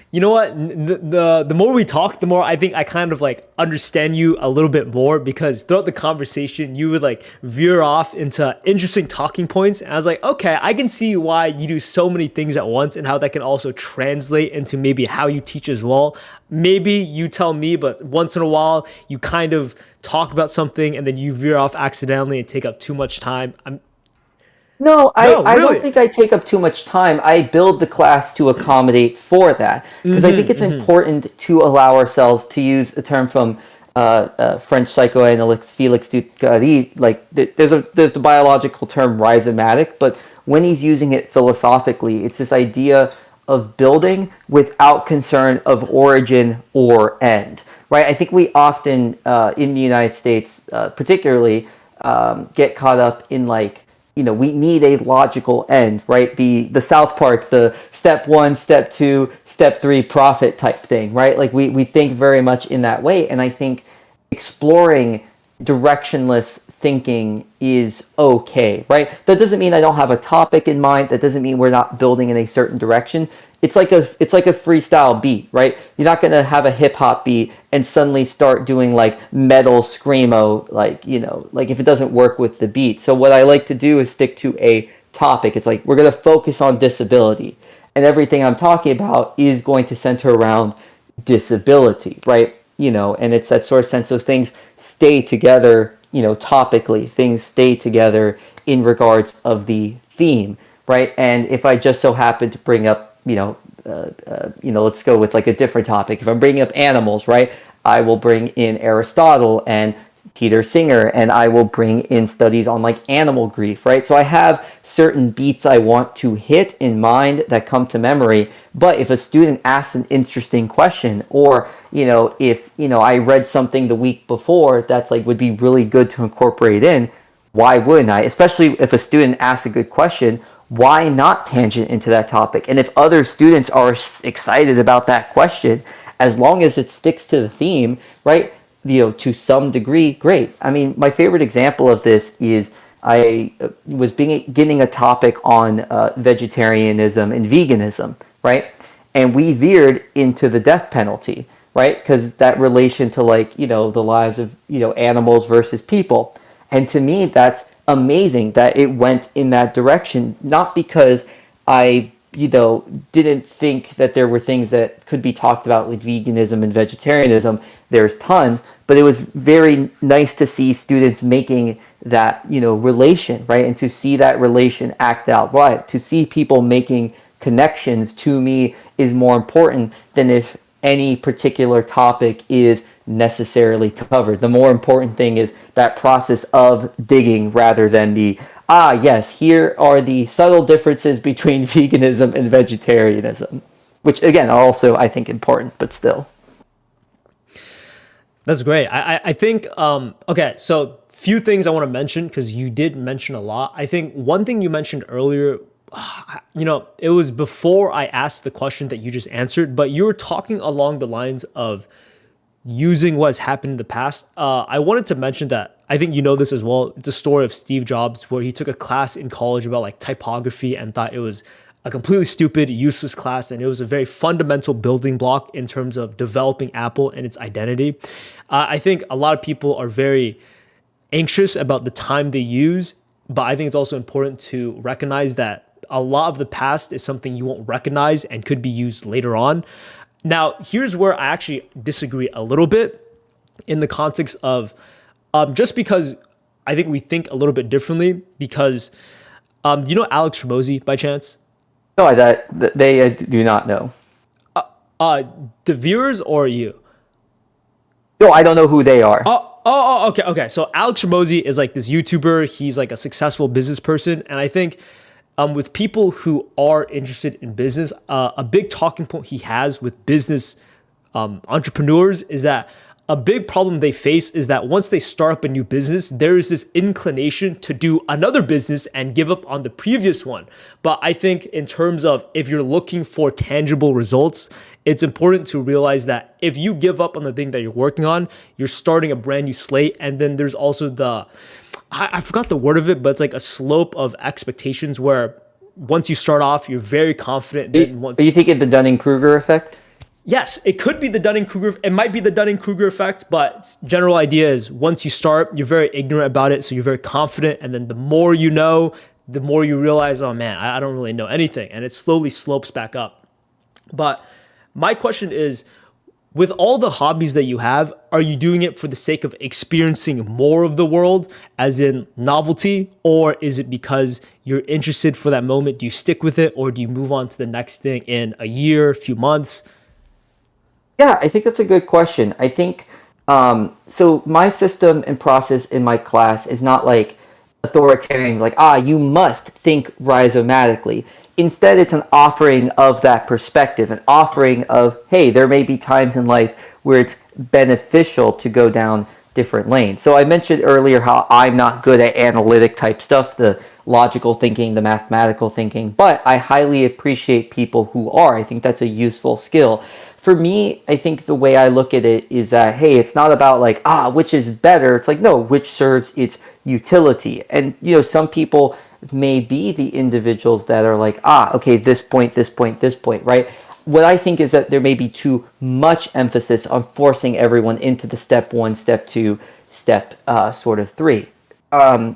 You know what? The more we talk, the more I think I kind of like understand you a little bit more, because throughout the conversation, you would like veer off into interesting talking points. And I was like, okay, I can see why you do so many things at once and how that can also translate into maybe how you teach as well. Maybe you tell me, but once in a while, you kind of talk about something and then you veer off accidentally and take up too much time. No, I really? don't think I take up too much time. I build the class to accommodate for that, because I think it's important to allow ourselves to use a term from French psychoanalyst Felix Ducary. Like there's the biological term rhizomatic, but when he's using it philosophically, it's this idea of building without concern of origin or end. Right? I think we often in the United States, particularly, get caught up in like, we need a logical end, right? The South Park, the step 1, step 2, step 3 profit type thing, right? Like we think very much in that way. And I think exploring directionless thinking is okay, right? That doesn't mean I don't have a topic in mind. That doesn't mean we're not building in a certain direction. It's like a freestyle beat, right? You're not going to have a hip hop beat and suddenly start doing like metal screamo, like, like if it doesn't work with the beat. So what I like to do is stick to a topic. It's like, we're going to focus on disability, and everything I'm talking about is going to center around disability, right? And it's that sort of sense of things stay together, topically, things stay together in regards of the theme, right? And if I just so happen to bring up, let's go with like a different topic. If I'm bringing up animals, right, I will bring in Aristotle and Peter Singer, and I will bring in studies on like animal grief, right? So I have certain beats I want to hit in mind that come to memory. But if a student asks an interesting question, or, if, I read something the week before that's like would be really good to incorporate in, why wouldn't I? Especially if a student asks a good question, why not tangent into that topic? And if other students are excited about that question, as long as it sticks to the theme, right, to some degree, great. I mean, my favorite example of this is I was beginning a topic on vegetarianism and veganism, right? And we veered into the death penalty, right? Because that relation to like, the lives of, animals versus people. And to me, that's amazing that it went in that direction, not because I, didn't think that there were things that could be talked about with veganism and vegetarianism. There's tons, but it was very nice to see students making that, relation, right? And to see that relation act out live, to see people making connections, to me, is more important than if any particular topic is necessarily covered. The more important thing is that process of digging rather than the, yes, here are the subtle differences between veganism and vegetarianism, which again are also, I think, important, but still. That's great. I think, okay, so few things I want to mention because you did mention a lot. I think one thing you mentioned earlier, it was before I asked the question that you just answered, but you were talking along the lines of using what has happened in the past. I wanted to mention that I think you know this as well. It's a story of Steve Jobs where he took a class in college about like typography and thought it was a completely stupid, useless class, and it was a very fundamental building block in terms of developing Apple and its identity. I think a lot of people are very anxious about the time they use, but I think it's also important to recognize that a lot of the past is something you won't recognize and could be used later on. Now, here's where I actually disagree a little bit in the context of just because I think we think a little bit differently because, Alex Ramosi by chance? No, they do not know. The viewers or you? No, I don't know who they are. Okay. So Alex Ramosi is like this YouTuber. He's like a successful business person. And I think with people who are interested in business, a big talking point he has with business entrepreneurs is that a big problem they face is that once they start up a new business, there is this inclination to do another business and give up on the previous one. But I think in terms of if you're looking for tangible results, it's important to realize that if you give up on the thing that you're working on, you're starting a brand new slate. And then there's also I forgot the word of it, but it's like a slope of expectations where once you start off, you're very confident. Are you thinking the Dunning-Kruger effect? Yes, it could be the Dunning-Kruger. It might be the Dunning-Kruger effect, but general idea is once you start, you're very ignorant about it, so you're very confident, and then the more you know, the more you realize, oh man, I don't really know anything, and it slowly slopes back up. But my question is, with all the hobbies that you have, are you doing it for the sake of experiencing more of the world, as in novelty, or is it because you're interested for that moment? Do you stick with it, or do you move on to the next thing in a year, a few months? Yeah, I think that's a good question. I think, so my system and process in my class is not like authoritarian, like, you must think rhizomatically. Instead, it's an offering of that perspective, an offering of, hey, there may be times in life where it's beneficial to go down different lanes. So I mentioned earlier how I'm not good at analytic type stuff, the logical thinking, the mathematical thinking, but I highly appreciate people who are. I think that's a useful skill. For me, I think the way I look at it is that, hey, it's not about like, which is better. It's like, no, which serves its utility. And, some people may be the individuals that are like, okay, this point, right? What I think is that there may be too much emphasis on forcing everyone into the step 1, step 2, step sort of 3.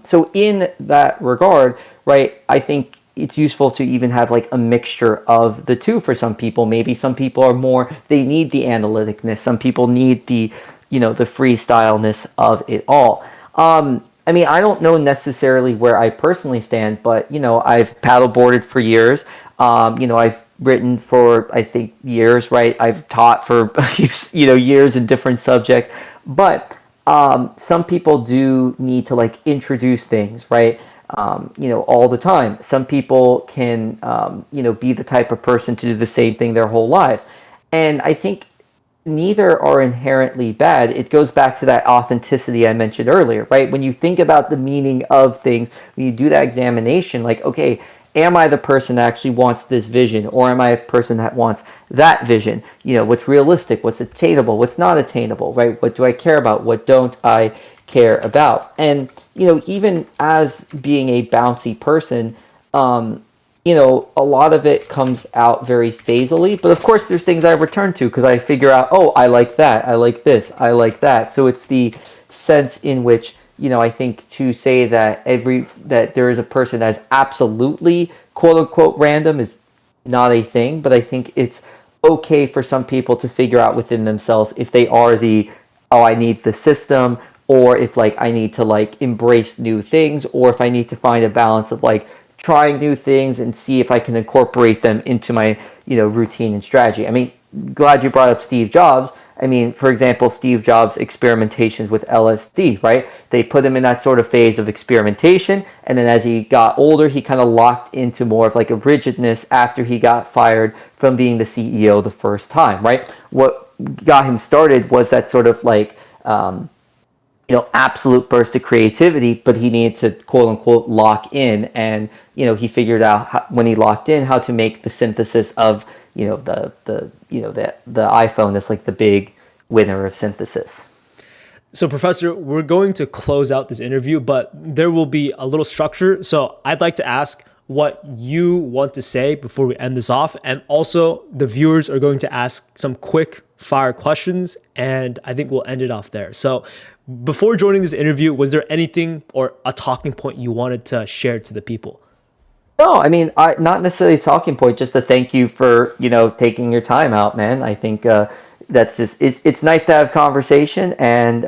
So in that regard, right, I think it's useful to even have like a mixture of the two for some people. Maybe some people are more, they need the analyticness. Some people need the, the freestyleness of it all. I don't know necessarily where I personally stand, but, I've paddleboarded for years. I've written for, I think, years, right? I've taught for, years in different subjects. But some people do need to like introduce things, right? All the time. Some people can, be the type of person to do the same thing their whole lives. And I think neither are inherently bad. It goes back to that authenticity I mentioned earlier, right? When you think about the meaning of things, when you do that examination, like, okay, am I the person that actually wants this vision, or am I a person that wants that vision? What's realistic, what's attainable, what's not attainable, right? What do I care about? What don't I care about? And, even as being a bouncy person, a lot of it comes out very phasally, but of course there's things I return to because I figure out, I like that, I like this, I like that. So it's the sense in which, I think to say that that there is a person that's absolutely quote unquote random is not a thing, but I think it's okay for some people to figure out within themselves if they are oh, I need the system, or if like I need to like embrace new things, or if I need to find a balance of like trying new things and see if I can incorporate them into my, routine and strategy. I mean, glad you brought up Steve Jobs. I mean, for example, Steve Jobs' experimentations with LSD, right? They put him in that sort of phase of experimentation, and then as he got older, he kind of locked into more of like a rigidness after he got fired from being the CEO the first time, right? What got him started was that sort of like, absolute burst of creativity, but he needed to quote unquote lock in, and he figured out when he locked in how to make the synthesis of the iPhone is like the big winner of synthesis. So, Professor, we're going to close out this interview, but there will be a little structure. So I'd like to ask what you want to say before we end this off. And also, the viewers are going to ask some quick fire questions, and I think we'll end it off there. So before joining this interview, was there anything or a talking point you wanted to share to the people? No, I mean, not necessarily a talking point, just to thank you for, taking your time out, man. I think that's just, it's nice to have conversation, and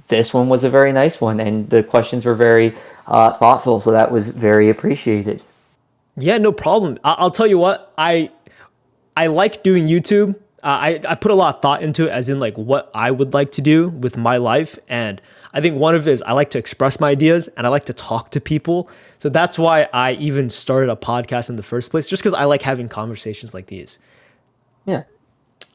this one was a very nice one, and the questions were very thoughtful, so that was very appreciated. Yeah, no problem. I'll tell you what, I like doing YouTube. I put a lot of thought into it, as in like what I would like to do with my life. And I think one of it is I like to express my ideas and I like to talk to people. So that's why I even started a podcast in the first place, just because I like having conversations like these. Yeah.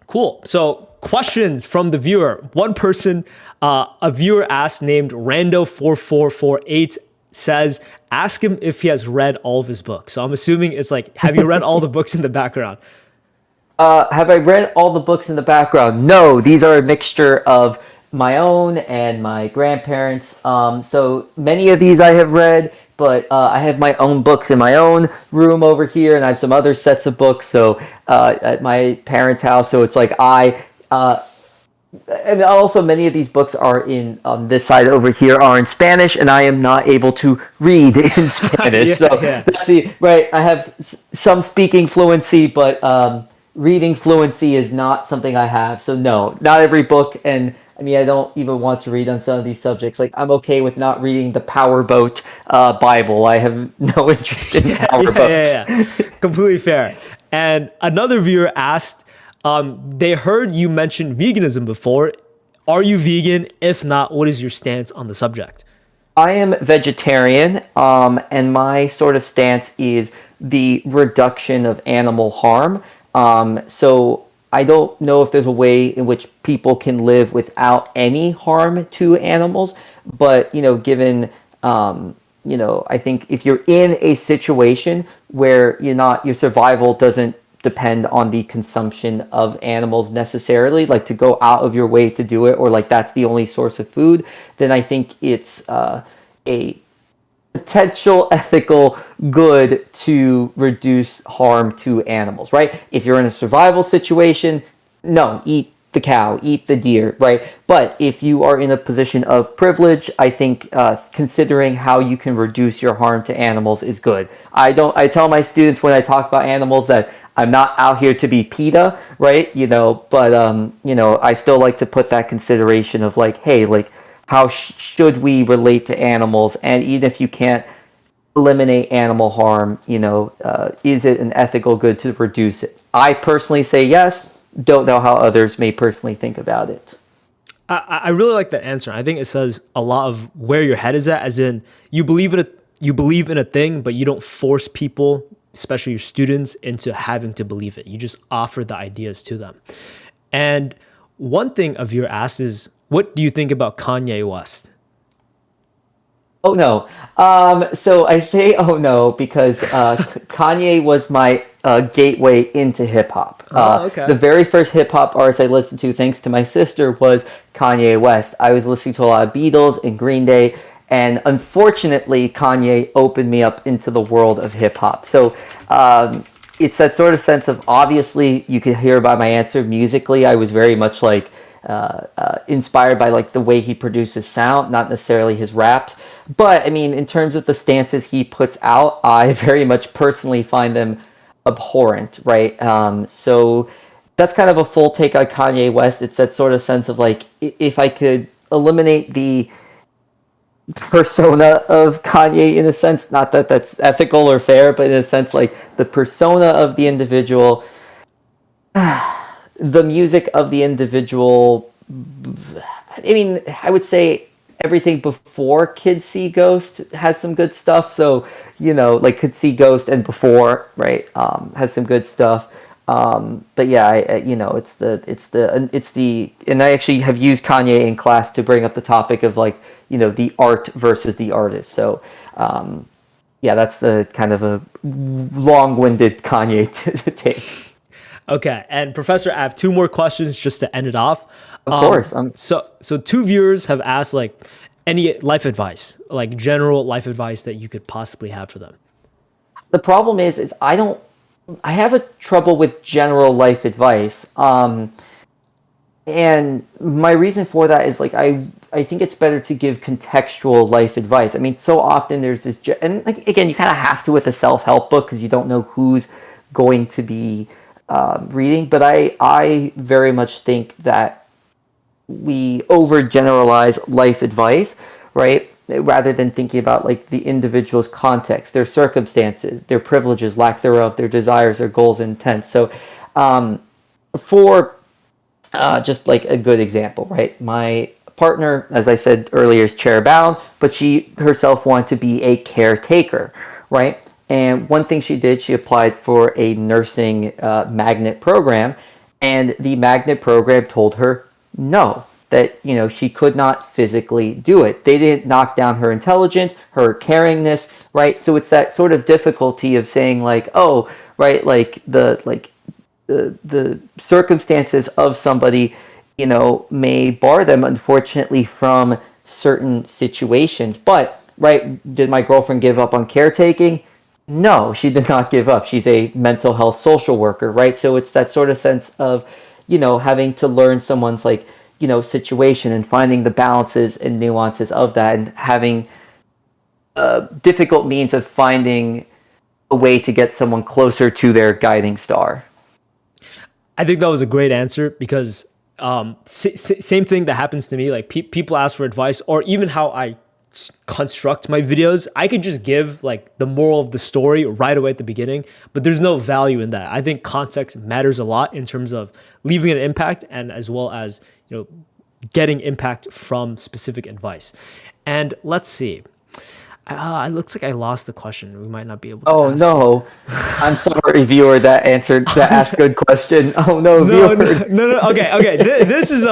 Cool. So questions from the viewer. One person, a viewer asked, named Rando4448, says, ask him if he has read all of his books. So I'm assuming it's like, have you read all the books in the background? Have I read all the books in the background? No, these are a mixture of my own and my grandparents. So many of these I have read, but I have my own books in my own room over here, and I have some other sets of books. So at my parents' house, so it's like and also many of these books are in on this side over here are in Spanish, and I am not able to read in Spanish. Let's see, right? I have some speaking fluency, but reading fluency is not something I have. So no, not every book. And I mean, I don't even want to read on some of these subjects. Like, I'm okay with not reading the Powerboat Bible. I have no interest in powerboats. Yeah. Completely fair. And another viewer asked, they heard you mention veganism before. Are you vegan? If not, what is your stance on the subject? I am vegetarian, and my sort of stance is the reduction of animal harm. So I don't know if there's a way in which people can live without any harm to animals, but, given, I think if you're in a situation where your survival doesn't depend on the consumption of animals necessarily, like to go out of your way to do it, or like that's the only source of food, then I think it's a potential ethical good to reduce harm to animals, right? If you're in a survival situation, no, eat the cow, eat the deer, right? But if you are in a position of privilege, I think considering how you can reduce your harm to animals is good. I tell my students when I talk about animals that I'm not out here to be PETA, right? But I still like to put that consideration of like, hey, like, how should we relate to animals? And even if you can't eliminate animal harm, is it an ethical good to reduce it? I personally say yes. Don't know how others may personally think about it. I really like that answer. I think it says a lot of where your head is at, as in you believe in a thing, but you don't force people, especially your students, into having to believe it. You just offer the ideas to them. And one thing a viewer asks is, what do you think about Kanye West? Oh no. So I say oh no because Kanye was my gateway into hip hop. Okay. The very first hip hop artist I listened to, thanks to my sister, was Kanye West. I was listening to a lot of Beatles and Green Day, and unfortunately, Kanye opened me up into the world of hip hop. So it's that sort of sense of, obviously, you could hear by my answer, musically, I was very much like inspired by like the way he produces sound, not necessarily his raps. But I mean, in terms of the stances he puts out, I very much personally find them abhorrent, right? So that's kind of a full take on Kanye West. It's that sort of sense of like, if I could eliminate the persona of Kanye in a sense, not that that's ethical or fair, but in a sense like the persona of the individual, the music of the individual. I mean, I would say everything before Kids See Ghost has some good stuff. So, like Could See Ghost and before, right, has some good stuff. But yeah, it's the, and I actually have used Kanye in class to bring up the topic of like, the art versus the artist. So, yeah, that's the kind of a long-winded Kanye take. Okay, and Professor, I have two more questions just to end it off. Of course. So two viewers have asked like any life advice, like general life advice that you could possibly have for them. The problem is I have a trouble with general life advice. And my reason for that is like, I think it's better to give contextual life advice. I mean, so often there's this, and like, again, you kind of have to with a self-help book because you don't know who's going to be reading. But I very much think that we overgeneralize life advice, right? Rather than thinking about like the individual's context, their circumstances, their privileges, lack thereof, their desires, their goals and intents. So for just like a good example, right? My partner, as I said earlier, is chair-bound, but she herself wanted to be a caretaker, right? And one thing she did, she applied for a nursing magnet program, and the magnet program told her no, that she could not physically do it. They didn't knock down her intelligence, her caringness, right? So it's that sort of difficulty of saying like, oh, right, like the circumstances of somebody, may bar them, unfortunately, from certain situations. But, right, did my girlfriend give up on caretaking? No, she did not give up. She's a mental health social worker, right? So it's that sort of sense of, having to learn someone's like, situation and finding the balances and nuances of that, and having difficult means of finding a way to get someone closer to their guiding star. I think that was a great answer because same thing that happens to me. Like people ask for advice, or even how I construct my videos. I could just give like the moral of the story right away at the beginning, but there's no value in that. I think context matters a lot in terms of leaving an impact, and as well as getting impact from specific advice. And let's see. It looks like I lost the question. We might not be able to. Oh no! I'm sorry, viewer. That asked good question. Oh no, viewer. No. Okay. This is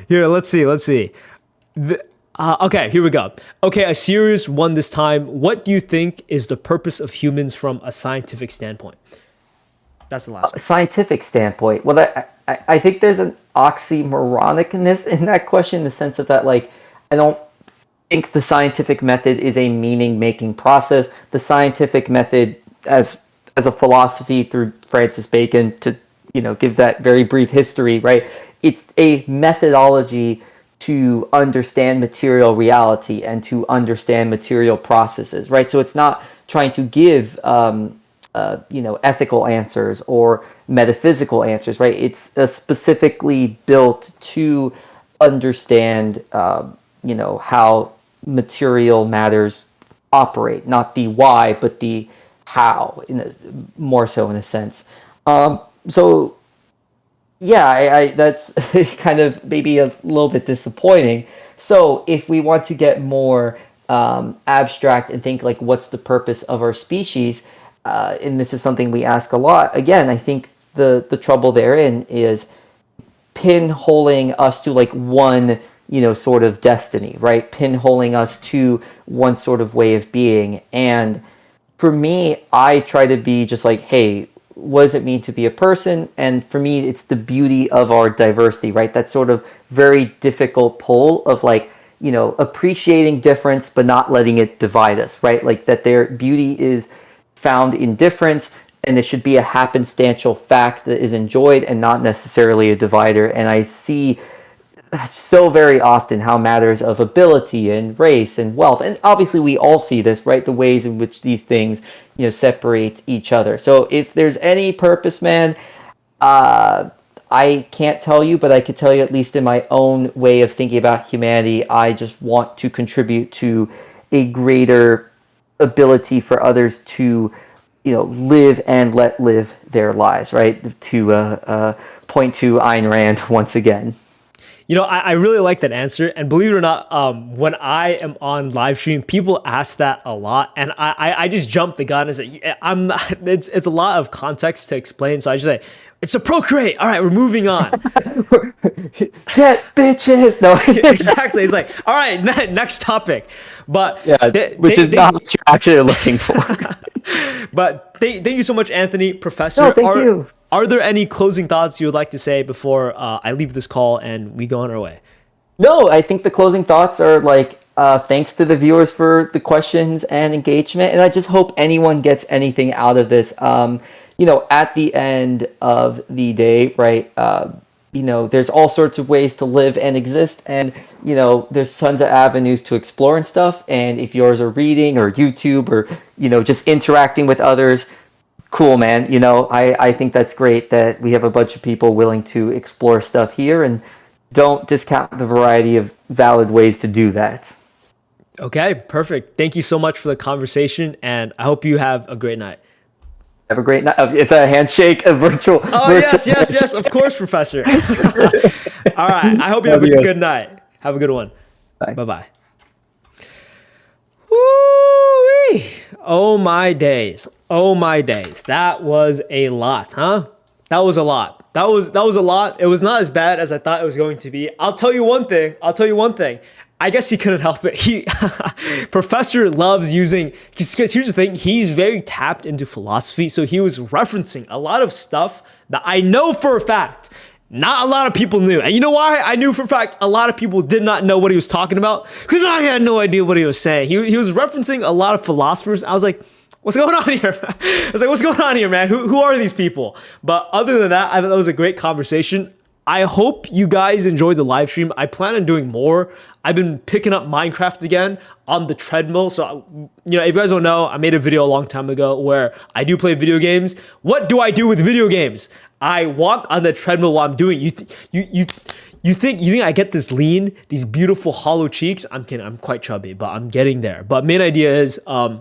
here. Let's see. Okay, here we go. Okay, a serious one this time. What do you think is the purpose of humans from a scientific standpoint? That's the last one. Scientific standpoint. Well, I think there's an oxymoronicness in that question, in the sense of that, like, I don't think the scientific method is a meaning-making process. The scientific method, as a philosophy through Francis Bacon, to give that very brief history, right? It's a methodology to understand material reality and to understand material processes, right? So it's not trying to give ethical answers or metaphysical answers, right? It's specifically built to understand how material matters operate, not the why, but the how, more so in a sense. So yeah, I that's kind of maybe a little bit disappointing. So if we want to get more abstract and think like, what's the purpose of our species? And this is something we ask a lot. Again, I think the trouble therein is pinholing us to like one, sort of destiny, right? Pinholing us to one sort of way of being. And for me, I try to be just like, hey, what does it mean to be a person? And for me, it's the beauty of our diversity, right? That sort of very difficult pull of like, appreciating difference, but not letting it divide us, right? Like that their beauty is found in difference, and it should be a happenstantial fact that is enjoyed and not necessarily a divider. And I see so very often how matters of ability and race and wealth, and obviously we all see this, right? The ways in which these things, separate each other. So if there's any purpose, man, I can't tell you, but I could tell you, at least in my own way of thinking about humanity, I just want to contribute to a greater ability for others to, live and let live their lives, right? To point to Ayn Rand once again. I really like that answer. And believe it or not, when I am on live stream, people ask that a lot. And I just jump the gun and say, I'm not, it's a lot of context to explain. So I just say, it's a procreate. All right, we're moving on. Get bitches. No. Exactly. It's like, all right, next topic. But which is not what you're actually looking for. But thank you so much, Anthony, Professor. No, thank you. Are there any closing thoughts you would like to say before I leave this call and we go on our way? No, I think the closing thoughts are thanks to the viewers for the questions and engagement. And I just hope anyone gets anything out of this. At the end of the day, right, there's all sorts of ways to live and exist. And, there's tons of avenues to explore and stuff. And if yours are reading or YouTube or, just interacting with others, cool, man. I think that's great that we have a bunch of people willing to explore stuff here, and don't discount the variety of valid ways to do that. Okay, perfect. Thank you so much for the conversation, and I hope you have a great night. Have a great night. It's a handshake, a virtual. Oh, yes, of course, Professor. All right, I hope you have a good night. Have a good one. Bye. Bye-bye. Woo-wee. Oh, my days. Oh, my days. That was a lot, huh? That was a lot. That was a lot. It was not as bad as I thought it was going to be. I'll tell you one thing. I guess he couldn't help it. Professor loves using, because here's the thing, he's very tapped into philosophy. So he was referencing a lot of stuff that I know for a fact not a lot of people knew. And you know why I knew for a fact a lot of people did not know what he was talking about? Because I had no idea what he was saying. He was referencing a lot of philosophers. I was like, what's going on here? I was like, what's going on here, man? Who are these people? But other than that, I thought that was a great conversation. I hope you guys enjoyed the live stream. I plan on doing more. I've been picking up Minecraft again on the treadmill. So, if you guys don't know, I made a video a long time ago where I do play video games. What do I do with video games? I walk on the treadmill while I'm doing it. You think I get this lean, these beautiful hollow cheeks? I'm kidding. I'm quite chubby, but I'm getting there. But main idea is, that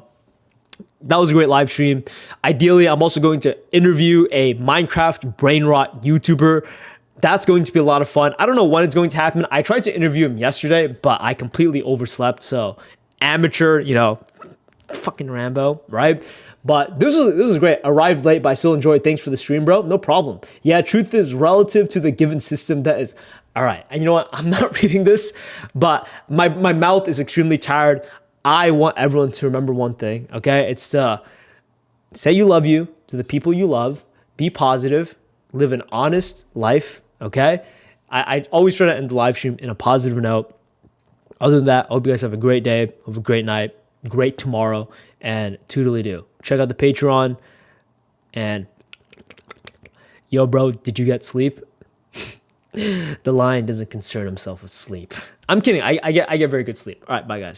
was a great live stream. Ideally, I'm also going to interview a Minecraft brain rot YouTuber. That's going to be a lot of fun. I don't know when it's going to happen. I tried to interview him yesterday, but I completely overslept. So amateur, fucking Rambo, right? But this was great. Arrived late, but I still enjoyed. Thanks for the stream, bro. No problem. Yeah, truth is relative to the given system that is. All right. And you know what? I'm not reading this, but my mouth is extremely tired. I want everyone to remember one thing, okay? It's to say you love you to the people you love, be positive, live an honest life, okay? I always try to end the live stream in a positive note. Other than that, I hope you guys have a great day, have a great night, great tomorrow, and toodly-doo. Check out the Patreon, and yo, bro, did you get sleep? The lion doesn't concern himself with sleep. I'm kidding. I get very good sleep. All right, bye, guys.